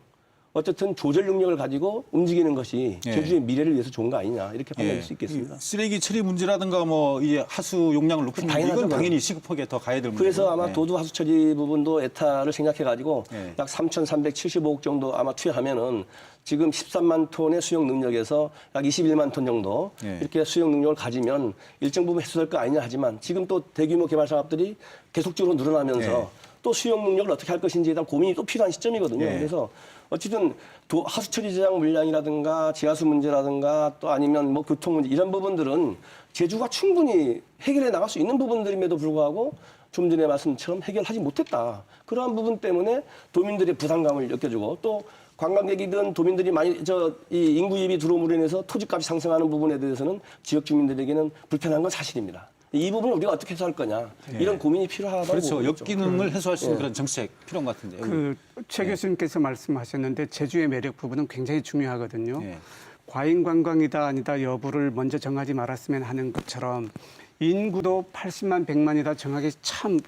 Speaker 3: 어쨌든 조절 능력을 가지고 움직이는 것이 제주의 미래를 위해서 좋은 거 아니냐 이렇게 판단할 수 있겠습니다.
Speaker 1: 쓰레기 처리 문제라든가 뭐 이 하수 용량을 높이는 문제 이건 당연히 시급하게 더 가야 될 문제고.
Speaker 3: 그래서 아마 도두 하수 처리 부분도 에타를 생각해 가지고 약 3,375억 정도 아마 투여하면은 지금 13만 톤의 수용 능력에서 약 21만 톤 정도 이렇게 수용 능력을 가지면 일정 부분 해소될 거 아니냐 하지만 지금 또 대규모 개발 사업들이 계속적으로 늘어나면서 또 수용 능력을 어떻게 할 것인지에 대한 고민이 또 필요한 시점이거든요. 그래서 어쨌든 하수 처리 제장 물량이라든가 지하수 문제라든가 또 아니면 뭐 교통 문제 이런 부분들은 제주가 충분히 해결해 나갈 수 있는 부분들임에도 불구하고 좀 전에 말씀처럼 해결하지 못했다. 그러한 부분 때문에 도민들의 부담감을 느껴주고 또 관광객이든 도민들이 많이 이 인구 유입이 들어옴으로 인해서 토지값이 상승하는 부분에 대해서는 지역 주민들에게는 불편한 건 사실입니다. 이 부분을 우리가 어떻게 해소할 거냐 이런 고민이 필요하다고
Speaker 1: 그렇죠.
Speaker 3: 보죠.
Speaker 1: 역기능을 해소할 수 있는 그런 정책 필요한 것 같은데.
Speaker 2: 최 교수님께서 말씀하셨는데 제주의 매력 부분은 굉장히 중요하거든요. 과잉 관광이다 아니다 여부를 먼저 정하지 말았으면 하는 것처럼 인구도 80만 100만이다 정하기 참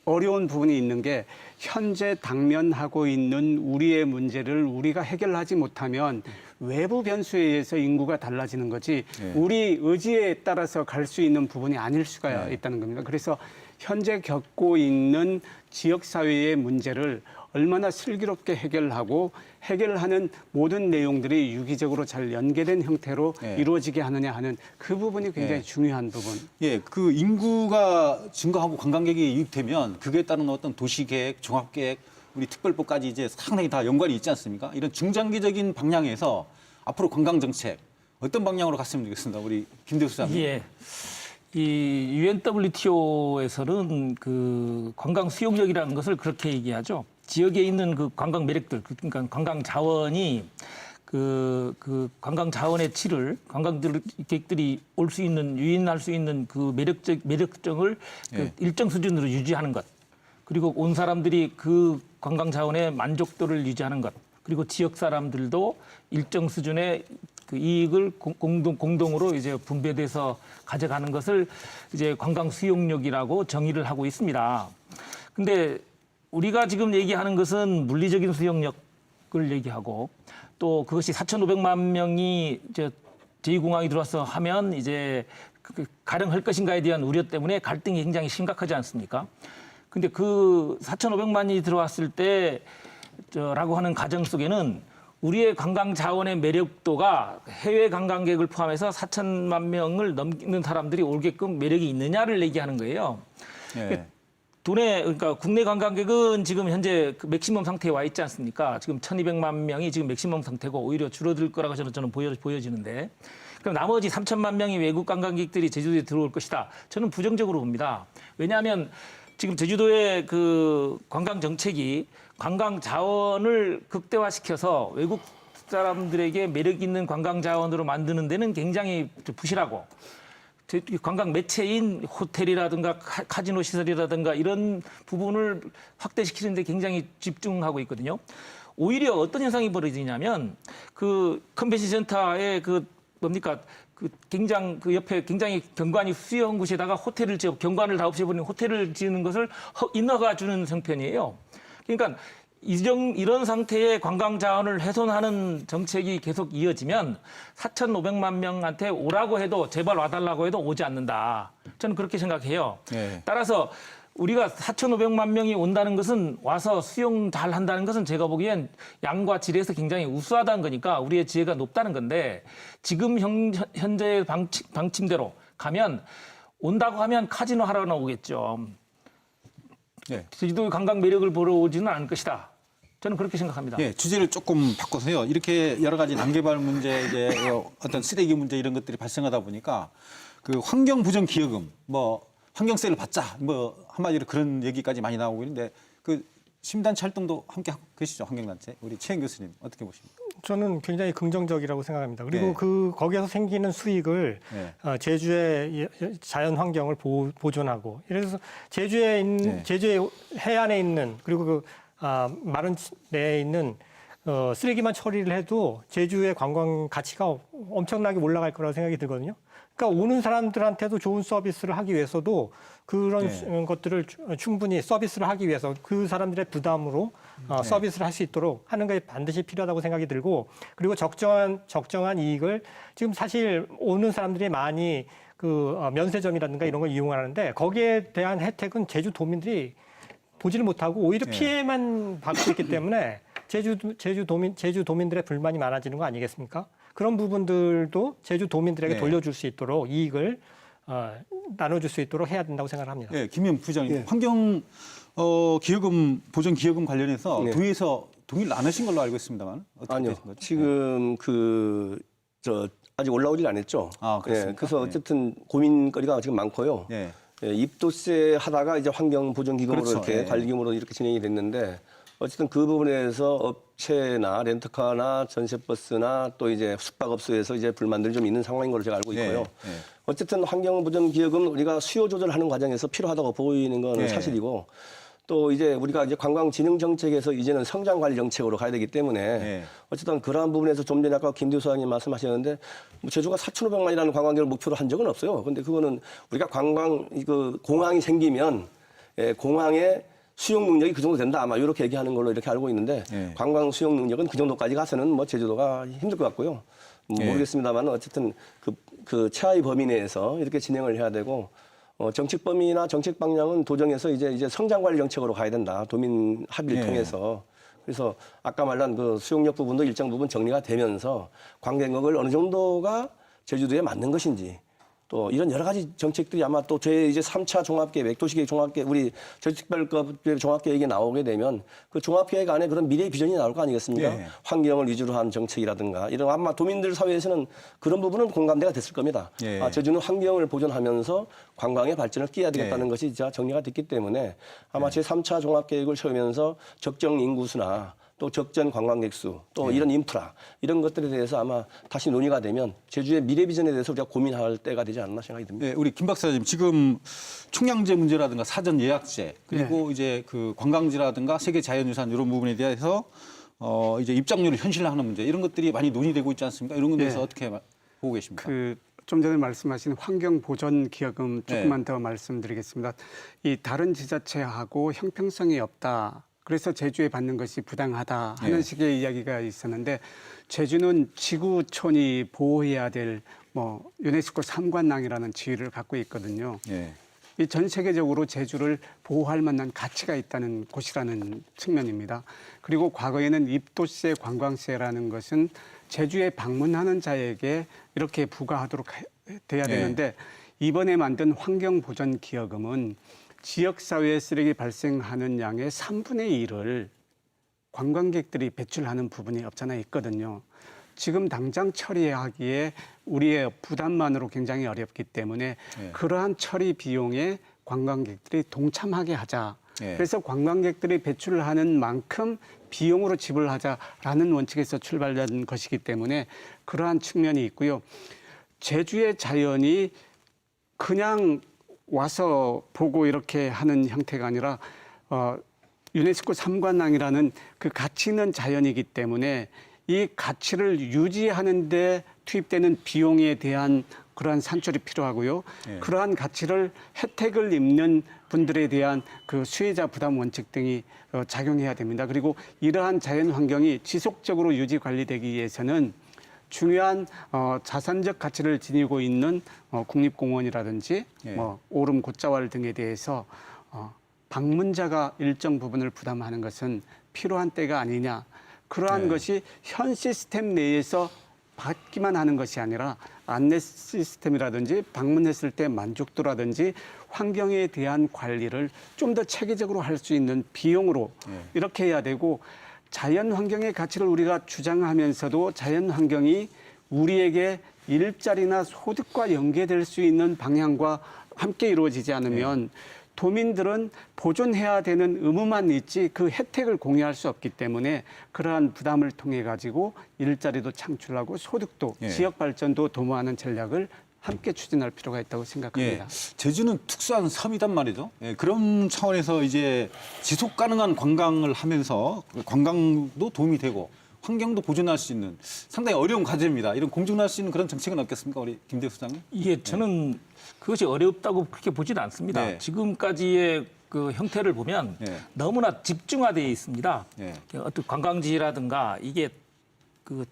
Speaker 2: 어려운 부분이 있는 게 현재 당면하고 있는 우리의 문제를 우리가 해결하지 못하면 외부 변수에 의해서 인구가 달라지는 거지 우리 의지에 따라서 갈 수 있는 부분이 아닐 수가 있다는 겁니다. 그래서 현재 겪고 있는 지역사회의 문제를 얼마나 슬기롭게 해결하고 해결하는 모든 내용들이 유기적으로 잘 연계된 형태로 이루어지게 하느냐 하는 그 부분이 굉장히 중요한 부분.
Speaker 1: 그 인구가 증가하고 관광객이 유입되면 그에 따른 어떤 도시계획, 종합계획, 우리 특별법까지 이제 상당히 다 연관이 있지 않습니까? 이런 중장기적인 방향에서 앞으로 관광정책 어떤 방향으로 갔으면 좋겠습니다. 우리 김대수 사장님.
Speaker 5: 이 UNWTO에서는 그 관광 수용력이라는 것을 그렇게 얘기하죠. 지역에 있는 그 관광 매력들, 그러니까 관광 자원이 그 관광 자원의 질을 관광객들이 올 수 있는 유인할 수 있는 그 매력점을 그 일정 수준으로 유지하는 것, 그리고 온 사람들이 그 관광 자원의 만족도를 유지하는 것, 그리고 지역 사람들도 일정 수준의 그 이익을 공동으로 이제 분배돼서 가져가는 것을 이제 관광 수용력이라고 정의를 하고 있습니다. 근데 우리가 지금 얘기하는 것은 물리적인 수용력을 얘기하고 또 그것이 4,500만 명이 제2공항이 들어와서 하면 이제 가령할 것인가에 대한 우려 때문에 갈등이 굉장히 심각하지 않습니까? 근데 그 4,500만이 들어왔을 때 라고 하는 가정 속에는 우리의 관광 자원의 매력도가 해외 관광객을 포함해서 4천만 명을 넘기는 사람들이 오게끔 매력이 있느냐를 얘기하는 거예요.
Speaker 1: 예.
Speaker 5: 그러니까 국내 관광객은 지금 현재 그 맥시멈 상태에 와 있지 않습니까? 지금 1,200만 명이 지금 맥시멈 상태고 오히려 줄어들 거라고 저는 보여지는데 그럼 나머지 3천만 명의 외국 관광객들이 제주도에 들어올 것이다. 저는 부정적으로 봅니다. 왜냐하면 지금 제주도의 그 관광 정책이 관광 자원을 극대화시켜서 외국 사람들에게 매력 있는 관광 자원으로 만드는 데는 굉장히 부실하고 관광 매체인 호텔이라든가 카지노 시설이라든가 이런 부분을 확대시키는 데 굉장히 집중하고 있거든요. 오히려 어떤 현상이 벌어지냐면 그 컨벤션 센터의 그 뭡니까? 그 옆에 굉장히 경관이 수려한 곳에다가 호텔을 경관을 다 없애버리는 호텔을 지는 것을 인허가 주는 형편이에요. 그러니까 이런 상태의 관광 자원을 훼손하는 정책이 계속 이어지면 4,500만 명한테 오라고 해도 제발 와달라고 해도 오지 않는다. 저는 그렇게 생각해요.
Speaker 1: 네.
Speaker 5: 따라서 우리가 4,500만 명이 온다는 것은 와서 수용 잘 한다는 것은 제가 보기엔 양과 질에서 굉장히 우수하다는 거니까 우리의 지혜가 높다는 건데 지금 현재의 방침대로 가면 온다고 하면 카지노 하러 나오겠죠.
Speaker 1: 네.
Speaker 5: 제주도의 관광 매력을 보러 오지는 않을 것이다. 저는 그렇게 생각합니다.
Speaker 1: 예, 주제를 조금 바꿔서요. 이렇게 여러 가지 난개발 문제, 이제 어떤 쓰레기 문제 이런 것들이 발생하다 보니까 그 환경 부정 기여금, 뭐 환경세를 받자, 뭐 한마디로 그런 얘기까지 많이 나오고 있는데 그 시민단체 활동도 함께 하고 계시죠, 환경단체. 우리 최영 교수님 어떻게 보십니까?
Speaker 4: 저는 굉장히 긍정적이라고 생각합니다. 그리고
Speaker 1: 네.
Speaker 4: 거기에서 생기는 수익을
Speaker 1: 네.
Speaker 4: 제주의 자연 환경을 보존하고 이래서 제주에 있는
Speaker 1: 네.
Speaker 4: 제주의 해안에 있는 그리고 마른 내에 있는 쓰레기만 처리를 해도 제주의 관광 가치가 엄청나게 올라갈 거라고 생각이 들거든요. 그러니까 오는 사람들한테도 좋은 서비스를 하기 위해서도 그런
Speaker 1: 네.
Speaker 4: 것들을 충분히 서비스를 하기 위해서 그 사람들의 부담으로 서비스를 할 수 있도록 하는 것이 반드시 필요하다고 생각이 들고 그리고 적정한 이익을 지금 사실 오는 사람들이 많이 그 면세점이라든가 이런 걸 이용하는데 거기에 대한 혜택은 제주 도민들이 보지를 못하고 오히려
Speaker 1: 네.
Speaker 4: 피해만 받고 있기 때문에 제주 도민들의 불만이 많아지는 거 아니겠습니까? 그런 부분들도 제주 도민들에게
Speaker 1: 네.
Speaker 4: 돌려줄 수 있도록 이익을 나눠줄 수 있도록 해야 된다고 생각합니다.
Speaker 1: 예, 김현 부장님,
Speaker 3: 예.
Speaker 1: 환경 기여금 보전 기여금 관련해서
Speaker 3: 네.
Speaker 1: 도에서 동의를 안 하신 걸로 알고 있습니다만 어떻게
Speaker 3: 아니요.
Speaker 1: 되신 거죠?
Speaker 3: 지금 아직 올라오질 않았죠.
Speaker 1: 아, 그렇습니까?
Speaker 3: 예, 그래서
Speaker 1: 네.
Speaker 3: 어쨌든 고민거리가 지금 많고요.
Speaker 1: 예.
Speaker 3: 예, 입도세 하다가 이제 환경보전기금으로
Speaker 1: 그렇죠.
Speaker 3: 이렇게
Speaker 1: 예.
Speaker 3: 관리금으로 이렇게 진행이 됐는데 어쨌든 그 부분에서 업체나 렌터카나 전세버스나 또 이제 숙박업소에서 이제 불만들이 좀 있는 상황인 걸로 제가 알고 있고요.
Speaker 1: 예. 예.
Speaker 3: 어쨌든 환경보전기금은 우리가 수요 조절하는 과정에서 필요하다고 보이는 건
Speaker 1: 예.
Speaker 3: 사실이고 또 이제 우리가 이제 관광진흥 정책에서 이제는 성장 관리 정책으로 가야 되기 때문에
Speaker 1: 예.
Speaker 3: 어쨌든 그러한 부분에서 좀 전에 아까 김 교수님 말씀하셨는데 뭐 제주가 4,500만이라는 관광객을 목표로 한 적은 없어요. 근데 그거는 우리가 공항이 생기면 공항의 수용 능력이 그 정도 된다. 아마 이렇게 얘기하는 걸로 이렇게 알고 있는데
Speaker 1: 예.
Speaker 3: 관광 수용 능력은 그 정도까지 가서는 뭐 제주도가 힘들 것 같고요.
Speaker 1: 예.
Speaker 3: 모르겠습니다만 어쨌든 그 최하위 범위 내에서 이렇게 진행을 해야 되고 정책 범위나 정책 방향은 도정에서 이제 성장 관리 정책으로 가야 된다. 도민 합의를
Speaker 1: 예.
Speaker 3: 통해서. 그래서 아까 말한 그 수용력 부분도 일정 부분 정리가 되면서 관광객을 어느 정도가 제주도에 맞는 것인지 또 이런 여러 가지 정책들이 아마 또 제 이제 3차 종합계획, 도시계획 종합계획, 우리 제주특별급 종합계획이 나오게 되면 그 종합계획 안에 그런 미래 비전이 나올 거 아니겠습니까?
Speaker 1: 예.
Speaker 3: 환경을 위주로 한 정책이라든가 이런 아마 도민들 사회에서는 그런 부분은 공감대가 됐을 겁니다.
Speaker 1: 예.
Speaker 3: 제주는 환경을 보존하면서 관광의 발전을 끼워야 되겠다는
Speaker 1: 예.
Speaker 3: 것이 이제 정리가 됐기 때문에 아마 제 3차 종합계획을 세우면서 적정 인구수나 또 적정 관광객 수, 또 이런 인프라 이런 것들에 대해서 아마 다시 논의가 되면 제주의 미래 비전에 대해서 우리가 고민할 때가 되지 않나 생각이 듭니다.
Speaker 1: 예, 우리 김 박사님 지금 총량제 문제라든가 사전 예약제 그리고 이제 그 관광지라든가 세계 자연유산 이런 부분에 대해서 이제 입장료를 현실화하는 문제 이런 것들이 많이 논의되고 있지 않습니까? 이런 것에 대해서 어떻게 보고 계십니까?
Speaker 2: 좀 전에 말씀하신 환경보전기여금 조금만 더 말씀드리겠습니다. 이 다른 지자체하고 형평성이 없다. 그래서 제주에 받는 것이 부당하다 하는 식의 이야기가 있었는데 제주는 지구촌이 보호해야 될 유네스코 3관왕이라는 지위를 갖고 있거든요. 이 전 세계적으로 제주를 보호할 만한 가치가 있다는 곳이라는 측면입니다. 그리고 과거에는 입도세, 관광세라는 것은 제주에 방문하는 자에게 이렇게 부과하도록 돼야 되는데 이번에 만든 환경보전기여금은 지역사회에 쓰레기 발생하는 양의 3분의 1을 관광객들이 배출하는 부분이 없잖아 있거든요. 지금 당장 처리하기에 우리의 부담만으로 굉장히 어렵기 때문에 그러한 처리 비용에 관광객들이 동참하게 하자. 그래서 관광객들이 배출하는 만큼 비용으로 지불하자라는 원칙에서 출발된 것이기 때문에 그러한 측면이 있고요. 제주의 자연이 그냥 와서 보고 이렇게 하는 형태가 아니라 유네스코 3관왕이라는 그 가치 있는 자연이기 때문에 이 가치를 유지하는 데 투입되는 비용에 대한 그러한 산출이 필요하고요. 그러한 가치를 혜택을 입는 분들에 대한 그 수혜자 부담 원칙 등이 작용해야 됩니다. 그리고 이러한 자연 환경이 지속적으로 유지 관리되기 위해서는 중요한 자산적 가치를 지니고 있는 국립공원이라든지 오름 곶자왈 등에 대해서 방문자가 일정 부분을 부담하는 것은 필요한 때가 아니냐. 그러한 것이 현 시스템 내에서 받기만 하는 것이 아니라 안내 시스템이라든지 방문했을 때 만족도라든지 환경에 대한 관리를 좀 더 체계적으로 할 수 있는 비용으로 이렇게 해야 되고 자연 환경의 가치를 우리가 주장하면서도 자연 환경이 우리에게 일자리나 소득과 연계될 수 있는 방향과 함께 이루어지지 않으면 도민들은 보존해야 되는 의무만 있지 그 혜택을 공유할 수 없기 때문에 그러한 부담을 통해 가지고 일자리도 창출하고 소득도 지역 발전도 도모하는 전략을 함께 추진할 필요가 있다고 생각합니다.
Speaker 1: 제주는 특수한 섬이단 말이죠. 그런 차원에서 이제 지속 가능한 관광을 하면서 관광도 도움이 되고 환경도 보존할 수 있는 상당히 어려운 과제입니다. 이런 공존할 수 있는 그런 정책은 없겠습니까, 우리 김대우 소장님?
Speaker 5: 이게 저는 그것이 어렵다고 그렇게 보지는 않습니다. 지금까지의 그 형태를 보면 너무나 집중화되어 있습니다. 어떤 관광지라든가 이게 그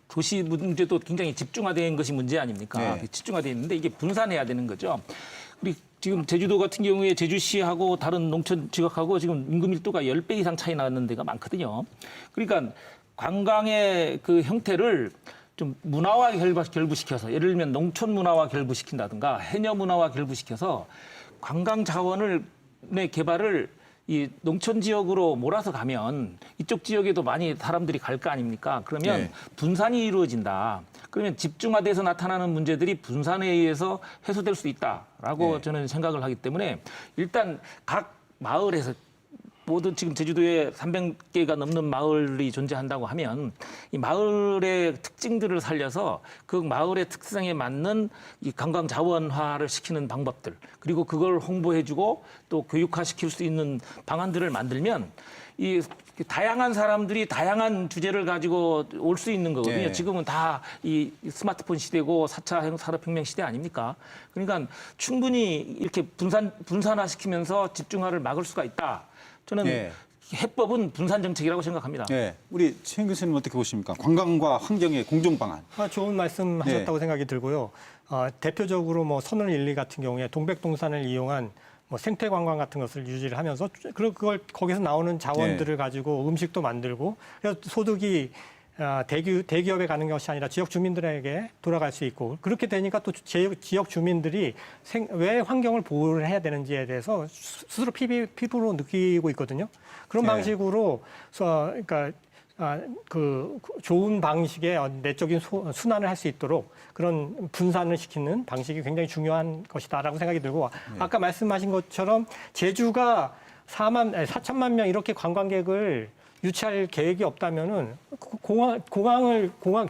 Speaker 5: 도시 문제도 굉장히 집중화된 것이 문제 아닙니까? 집중화되어 있는데 이게 분산해야 되는 거죠. 우리 지금 제주도 같은 경우에 제주시하고 다른 농촌 지역하고 지금 인구 밀도가 10배 이상 차이 나는 데가 많거든요. 그러니까 관광의 그 형태를 좀 문화와 결부시켜서 예를 들면 농촌 문화와 결부시킨다든가 해녀 문화와 결부시켜서 관광 자원의 개발을 이 농촌 지역으로 몰아서 가면 이쪽 지역에도 많이 사람들이 갈 거 아닙니까? 그러면 분산이 이루어진다. 그러면 집중화돼서 나타나는 문제들이 분산에 의해서 해소될 수 있다라고 저는 생각을 하기 때문에 일단 각 마을에서 모든 지금 제주도에 300개가 넘는 마을이 존재한다고 하면 이 마을의 특징들을 살려서 그 마을의 특성에 맞는 이 관광 자원화를 시키는 방법들 그리고 그걸 홍보해주고 또 교육화시킬 수 있는 방안들을 만들면 이 다양한 사람들이 다양한 주제를 가지고 올 수 있는 거거든요. 지금은 다 이 스마트폰 시대고 4차 산업혁명 시대 아닙니까? 그러니까 충분히 이렇게 분산화시키면서 집중화를 막을 수가 있다. 저는 해법은 분산 정책이라고 생각합니다.
Speaker 1: 우리 최영 교수님 어떻게 보십니까? 관광과 환경의 공존 방안.
Speaker 4: 좋은 말씀하셨다고 생각이 들고요. 대표적으로 뭐 선월 1, 2 같은 경우에 동백동산을 이용한 뭐 생태 관광 같은 것을 유지를 하면서 그리고 그걸 거기서 나오는 자원들을 가지고 음식도 만들고 그래서 소득이 대기업에 가는 것이 아니라 지역 주민들에게 돌아갈 수 있고 그렇게 되니까 또 지역 주민들이 왜 환경을 보호를 해야 되는지에 대해서 스스로 피부로 느끼고 있거든요. 그런 방식으로 그러니까 그 좋은 방식의 내적인 순환을 할 수 있도록 그런 분산을 시키는 방식이 굉장히 중요한 것이다라고 생각이 들고 아까 말씀하신 것처럼 제주가 4천만 명 이렇게 관광객을 유치할 계획이 없다면은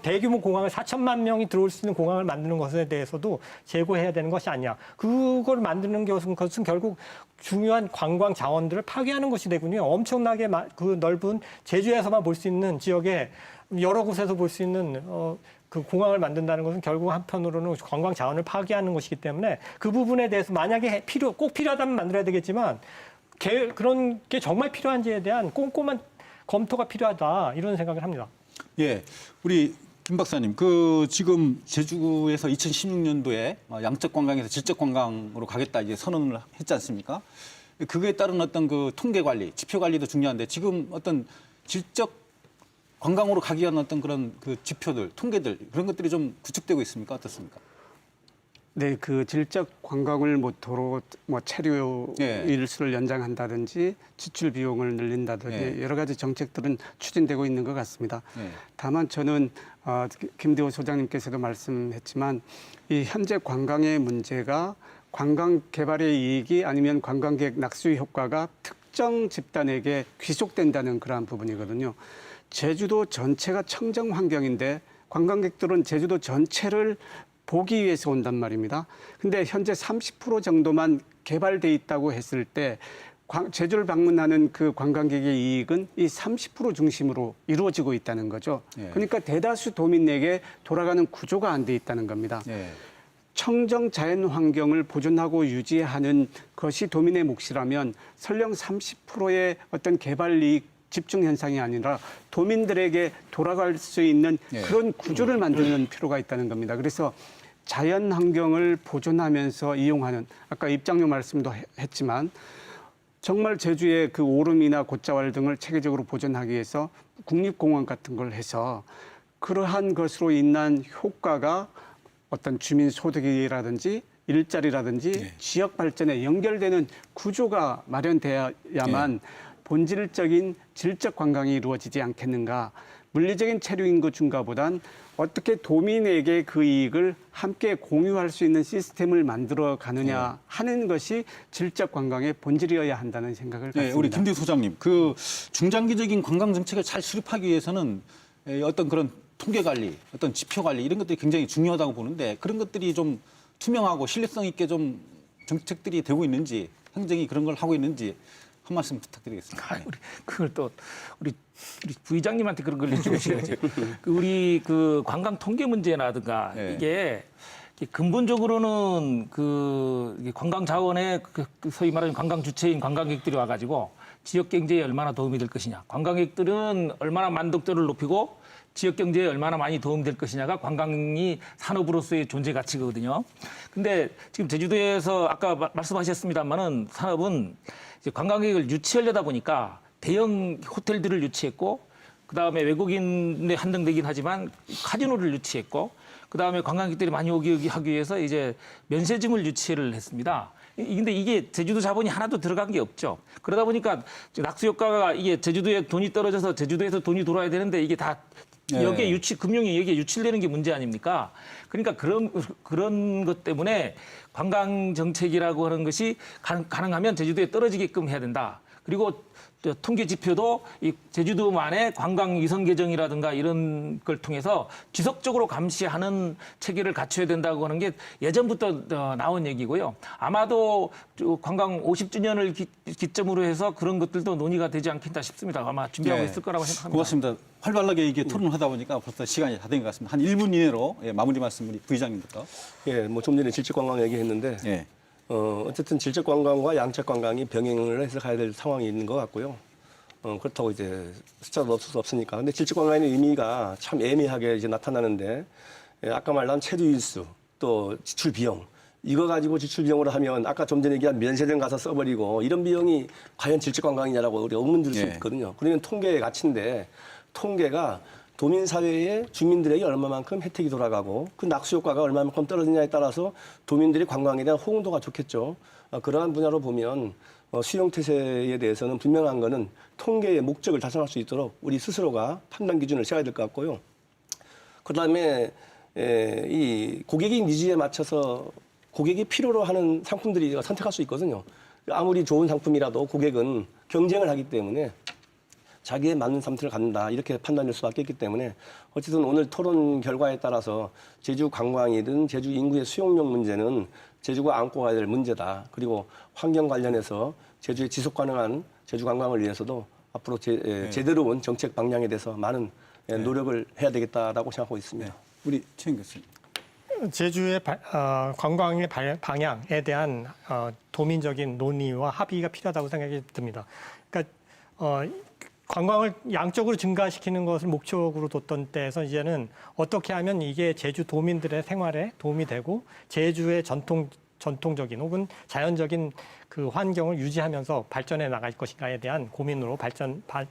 Speaker 4: 대규모 공항을 4천만 명이 들어올 수 있는 공항을 만드는 것에 대해서도 재고해야 되는 것이 아니냐. 그걸 만드는 것은 결국 중요한 관광 자원들을 파괴하는 것이 되군요. 엄청나게 그 넓은 제주에서만 볼 수 있는 지역에 여러 곳에서 볼 수 있는 그 공항을 만든다는 것은 결국 한편으로는 관광 자원을 파괴하는 것이기 때문에 그 부분에 대해서 만약에 꼭 필요하다면 만들어야 되겠지만 그런 게 정말 필요한지에 대한 꼼꼼한 검토가 필요하다 이런 생각을 합니다.
Speaker 1: 예, 우리 김 박사님, 지금 제주에서 2016년도에 양적 관광에서 질적 관광으로 가겠다 이제 선언을 했지 않습니까? 그거에 따른 어떤 그 통계 관리, 지표 관리도 중요한데 지금 어떤 질적 관광으로 가기 위한 어떤 그런 그 지표들, 통계들 그런 것들이 좀 구축되고 있습니까? 어떻습니까?
Speaker 2: 네, 그 질적 관광을 모토로 체류
Speaker 1: 예.
Speaker 2: 일수를 연장한다든지 지출 비용을 늘린다든지
Speaker 1: 예.
Speaker 2: 여러 가지 정책들은 추진되고 있는 것 같습니다.
Speaker 1: 예.
Speaker 2: 다만 저는 김대호 소장님께서도 말씀했지만 이 현재 관광의 문제가 관광 개발의 이익이 아니면 관광객 낙수 효과가 특정 집단에게 귀속된다는 그러한 부분이거든요. 제주도 전체가 청정 환경인데 관광객들은 제주도 전체를 보기 위해서 온단 말입니다. 근데 현재 30% 정도만 개발돼 있다고 했을 때 제주를 방문하는 그 관광객의 이익은 이 30% 중심으로 이루어지고 있다는 거죠.
Speaker 1: 예.
Speaker 2: 그러니까 대다수 도민에게 돌아가는 구조가 안 돼 있다는 겁니다.
Speaker 1: 예.
Speaker 2: 청정 자연 환경을 보존하고 유지하는 것이 도민의 몫이라면 설령 30%의 어떤 개발 이익 집중 현상이 아니라 도민들에게 돌아갈 수 있는
Speaker 1: 예.
Speaker 2: 그런 구조를 만드는 필요가 있다는 겁니다. 그래서 자연 환경을 보존하면서 이용하는 아까 입장료 말씀도 했지만 정말 제주의 그 오름이나 곶자왈 등을 체계적으로 보존하기 위해서 국립공원 같은 걸 해서 그러한 것으로 인한 효과가 어떤 주민 소득이라든지 일자리라든지
Speaker 1: 예.
Speaker 2: 지역 발전에 연결되는 구조가 마련돼야만 본질적인 질적 관광이 이루어지지 않겠는가. 물리적인 체류 인구 증가보단 어떻게 도민에게 그 이익을 함께 공유할 수 있는 시스템을 만들어 가느냐 하는 것이 질적 관광의 본질이어야 한다는 생각을 갖습니다.
Speaker 1: 네, 우리 김대우 소장님, 그 중장기적인 관광 정책을 잘 수립하기 위해서는 어떤 그런 통계 관리, 어떤 지표 관리 이런 것들이 굉장히 중요하다고 보는데 그런 것들이 좀 투명하고 신뢰성 있게 좀 정책들이 되고 있는지 행정이 그런 걸 하고 있는지 한 말씀 부탁드리겠습니다.
Speaker 5: 그걸 또 우리 부의장님한테 그런 걸 여쭈시겠지. 우리 그 관광 통계 문제라든가
Speaker 1: 네.
Speaker 5: 이게 근본적으로는 그 관광 자원의 그 소위 말하는 관광 주체인 관광객들이 와가지고 지역 경제에 얼마나 도움이 될 것이냐. 관광객들은 얼마나 만족도를 높이고 지역 경제에 얼마나 많이 도움될 것이냐가 관광이 산업으로서의 존재 가치거든요. 근데 지금 제주도에서 아까 말씀하셨습니다만은 산업은 이제 관광객을 유치하려다 보니까 대형 호텔들을 유치했고 그다음에 외국인에 한정되긴 하지만 카지노를 유치했고 그다음에 관광객들이 많이 오게 하기 위해서 이제 면세점을 유치를 했습니다. 근데 이게 제주도 자본이 하나도 들어간 게 없죠. 그러다 보니까 낙수 효과가 이게 제주도에 돈이 떨어져서 제주도에서 돈이 돌아야 되는데 이게 다 여기에 금융이 여기에 유출되는 게 문제 아닙니까? 그러니까 그런 것 때문에 관광 정책이라고 하는 것이 가능하면 제주도에 떨어지게끔 해야 된다. 그리고 통계 지표도 이 제주도만의 관광 위성 계정이라든가 이런 걸 통해서 지속적으로 감시하는 체계를 갖춰야 된다고 하는 게 예전부터 나온 얘기고요. 아마도 관광 50주년을 기점으로 해서 그런 것들도 논의가 되지 않겠다 싶습니다. 아마 준비하고 있을 거라고 생각합니다.
Speaker 1: 고맙습니다. 활발하게 이게 토론을 하다 보니까 벌써 시간이 다 된 것 같습니다. 한 1분 이내로 마무리 말씀 우리 부의장님부터.
Speaker 3: 예, 뭐 좀 전에 질적 관광 얘기했는데
Speaker 1: 예.
Speaker 3: 어쨌든 질적 관광과 양적 관광이 병행을 해서 가야 될 상황이 있는 것 같고요. 그렇다고 이제 숫자도 없을 수 없으니까. 근데 질적 관광의 의미가 참 애매하게 이제 나타나는데 아까 말한 체류 일수 또 지출 비용 이거 가지고 지출 비용으로 하면 아까 좀 전에 얘기한 면세점 가서 써버리고 이런 비용이 과연 질적 관광이냐라고 우리 의문 들 수 있거든요. 그러면 통계의 가치인데 통계가 도민 사회에 주민들에게 얼마만큼 혜택이 돌아가고 그 낙수 효과가 얼마만큼 떨어지냐에 따라서 도민들이 관광에 대한 호응도가 좋겠죠. 그러한 분야로 보면 수용태세에 대해서는 분명한 거는 통계의 목적을 달성할 수 있도록 우리 스스로가 판단 기준을 세워야 될 것 같고요. 그다음에 이 고객의 니즈에 맞춰서 고객이 필요로 하는 상품들이 선택할 수 있거든요. 아무리 좋은 상품이라도 고객은 경쟁을 하기 때문에 자기에 맞는 삶을 갖는다 이렇게 판단될 수밖에 없기 때문에 어쨌든 오늘 토론 결과에 따라서 제주 관광이든 제주 인구의 수용력 문제는 제주가 안고 가야 될 문제다. 그리고 환경 관련해서 제주의 지속 가능한 제주 관광을 위해서도 앞으로 제대로 온 정책 방향에 대해서 많은 노력을 해야 되겠다라고 생각하고 있습니다.
Speaker 1: 우리 최인 교수님.
Speaker 4: 제주의 관광의 방향에 대한 도민적인 논의와 합의가 필요하다고 생각이 듭니다. 그러니까 관광을 양적으로 증가시키는 것을 목적으로 뒀던 때에서 이제는 어떻게 하면 이게 제주 도민들의 생활에 도움이 되고 제주의 전통적인 혹은 자연적인 그 환경을 유지하면서 발전해 나갈 것인가에 대한 고민으로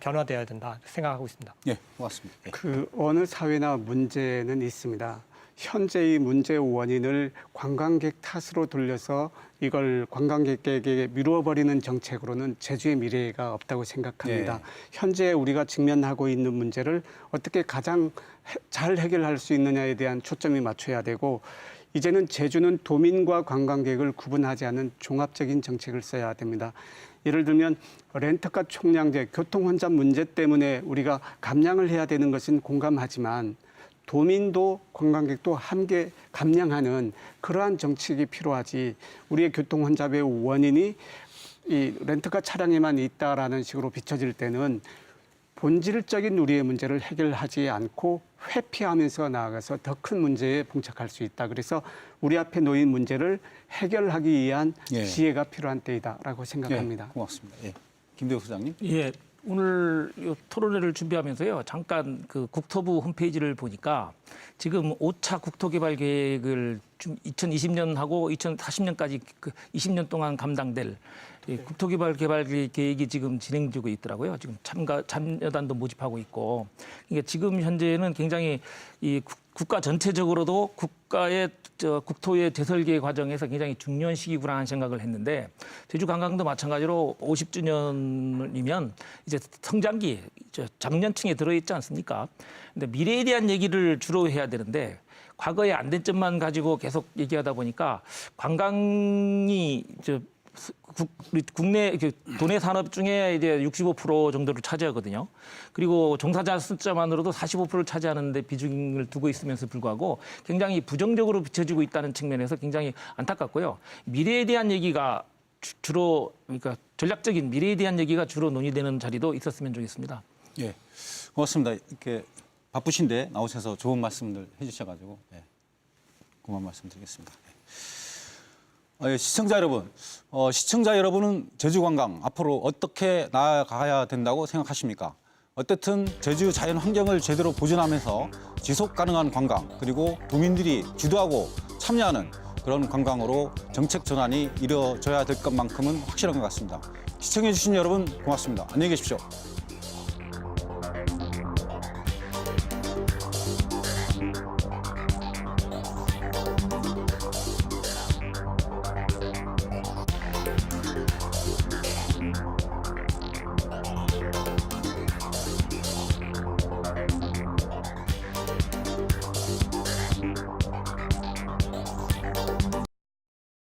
Speaker 4: 변화되어야 된다 생각하고 있습니다.
Speaker 1: 예, 고맙습니다. 예.
Speaker 2: 그 어느 사회나 문제는 있습니다. 현재의 문제의 원인을 관광객 탓으로 돌려서 이걸 관광객에게 미루어버리는 정책으로는 제주의 미래가 없다고 생각합니다.
Speaker 1: 네.
Speaker 2: 현재 우리가 직면하고 있는 문제를 어떻게 가장 잘 해결할 수 있느냐에 대한 초점이 맞춰야 되고 이제는 제주는 도민과 관광객을 구분하지 않은 종합적인 정책을 써야 됩니다. 예를 들면 렌터카 총량제, 교통 혼잡 문제 때문에 우리가 감량을 해야 되는 것은 공감하지만 도민도 관광객도 함께 감량하는 그러한 정책이 필요하지 우리의 교통 혼잡의 원인이 이 렌터카 차량에만 있다라는 식으로 비춰질 때는 본질적인 우리의 문제를 해결하지 않고 회피하면서 나아가서 더 큰 문제에 봉착할 수 있다. 그래서 우리 앞에 놓인 문제를 해결하기 위한
Speaker 1: 예.
Speaker 2: 지혜가 필요한 때이다라고 생각합니다.
Speaker 1: 예, 고맙습니다. 예. 김대우 소장님.
Speaker 5: 예, 오늘 이 토론회를 준비하면서요, 잠깐 그 국토부 홈페이지를 보니까 지금 5차 국토개발 계획을 좀 2020년하고 2040년까지 그 20년 동안 감당될 이 국토개발 계획이 지금 진행되고 있더라고요. 지금 참여단도 모집하고 있고, 그러니까 지금 현재는 굉장히 이 국가 전체적으로도 국가의 국토의 재설계 과정에서 굉장히 중요한 시기구나 하는 생각을 했는데 제주 관광도 마찬가지로 50주년이면 이제 성장기 장년층에 들어있지 않습니까? 근데 미래에 대한 얘기를 주로 해야 되는데 과거에 안 된 점만 가지고 계속 얘기하다 보니까 관광이 우리 국내 도내 산업 중에 이제 65% 정도를 차지하거든요. 그리고 종사자 숫자만으로도 45%를 차지하는데 비중을 두고 있으면서 불구하고 굉장히 부정적으로 비춰지고 있다는 측면에서 굉장히 안타깝고요. 미래에 대한 얘기가 주로 그러니까 전략적인 미래에 대한 얘기가 주로 논의되는 자리도 있었으면 좋겠습니다.
Speaker 1: 예, 고맙습니다. 이렇게 바쁘신데 나오셔서 좋은 말씀들 해주셔가지고 예, 고마운 말씀드리겠습니다. 예, 시청자 여러분, 시청자 여러분은 제주 관광 앞으로 어떻게 나아가야 된다고 생각하십니까? 어쨌든 제주 자연 환경을 제대로 보존하면서 지속 가능한 관광 그리고 도민들이 주도하고 참여하는 그런 관광으로 정책 전환이 이루어져야 될 것만큼은 확실한 것 같습니다. 시청해주신 여러분 고맙습니다. 안녕히 계십시오.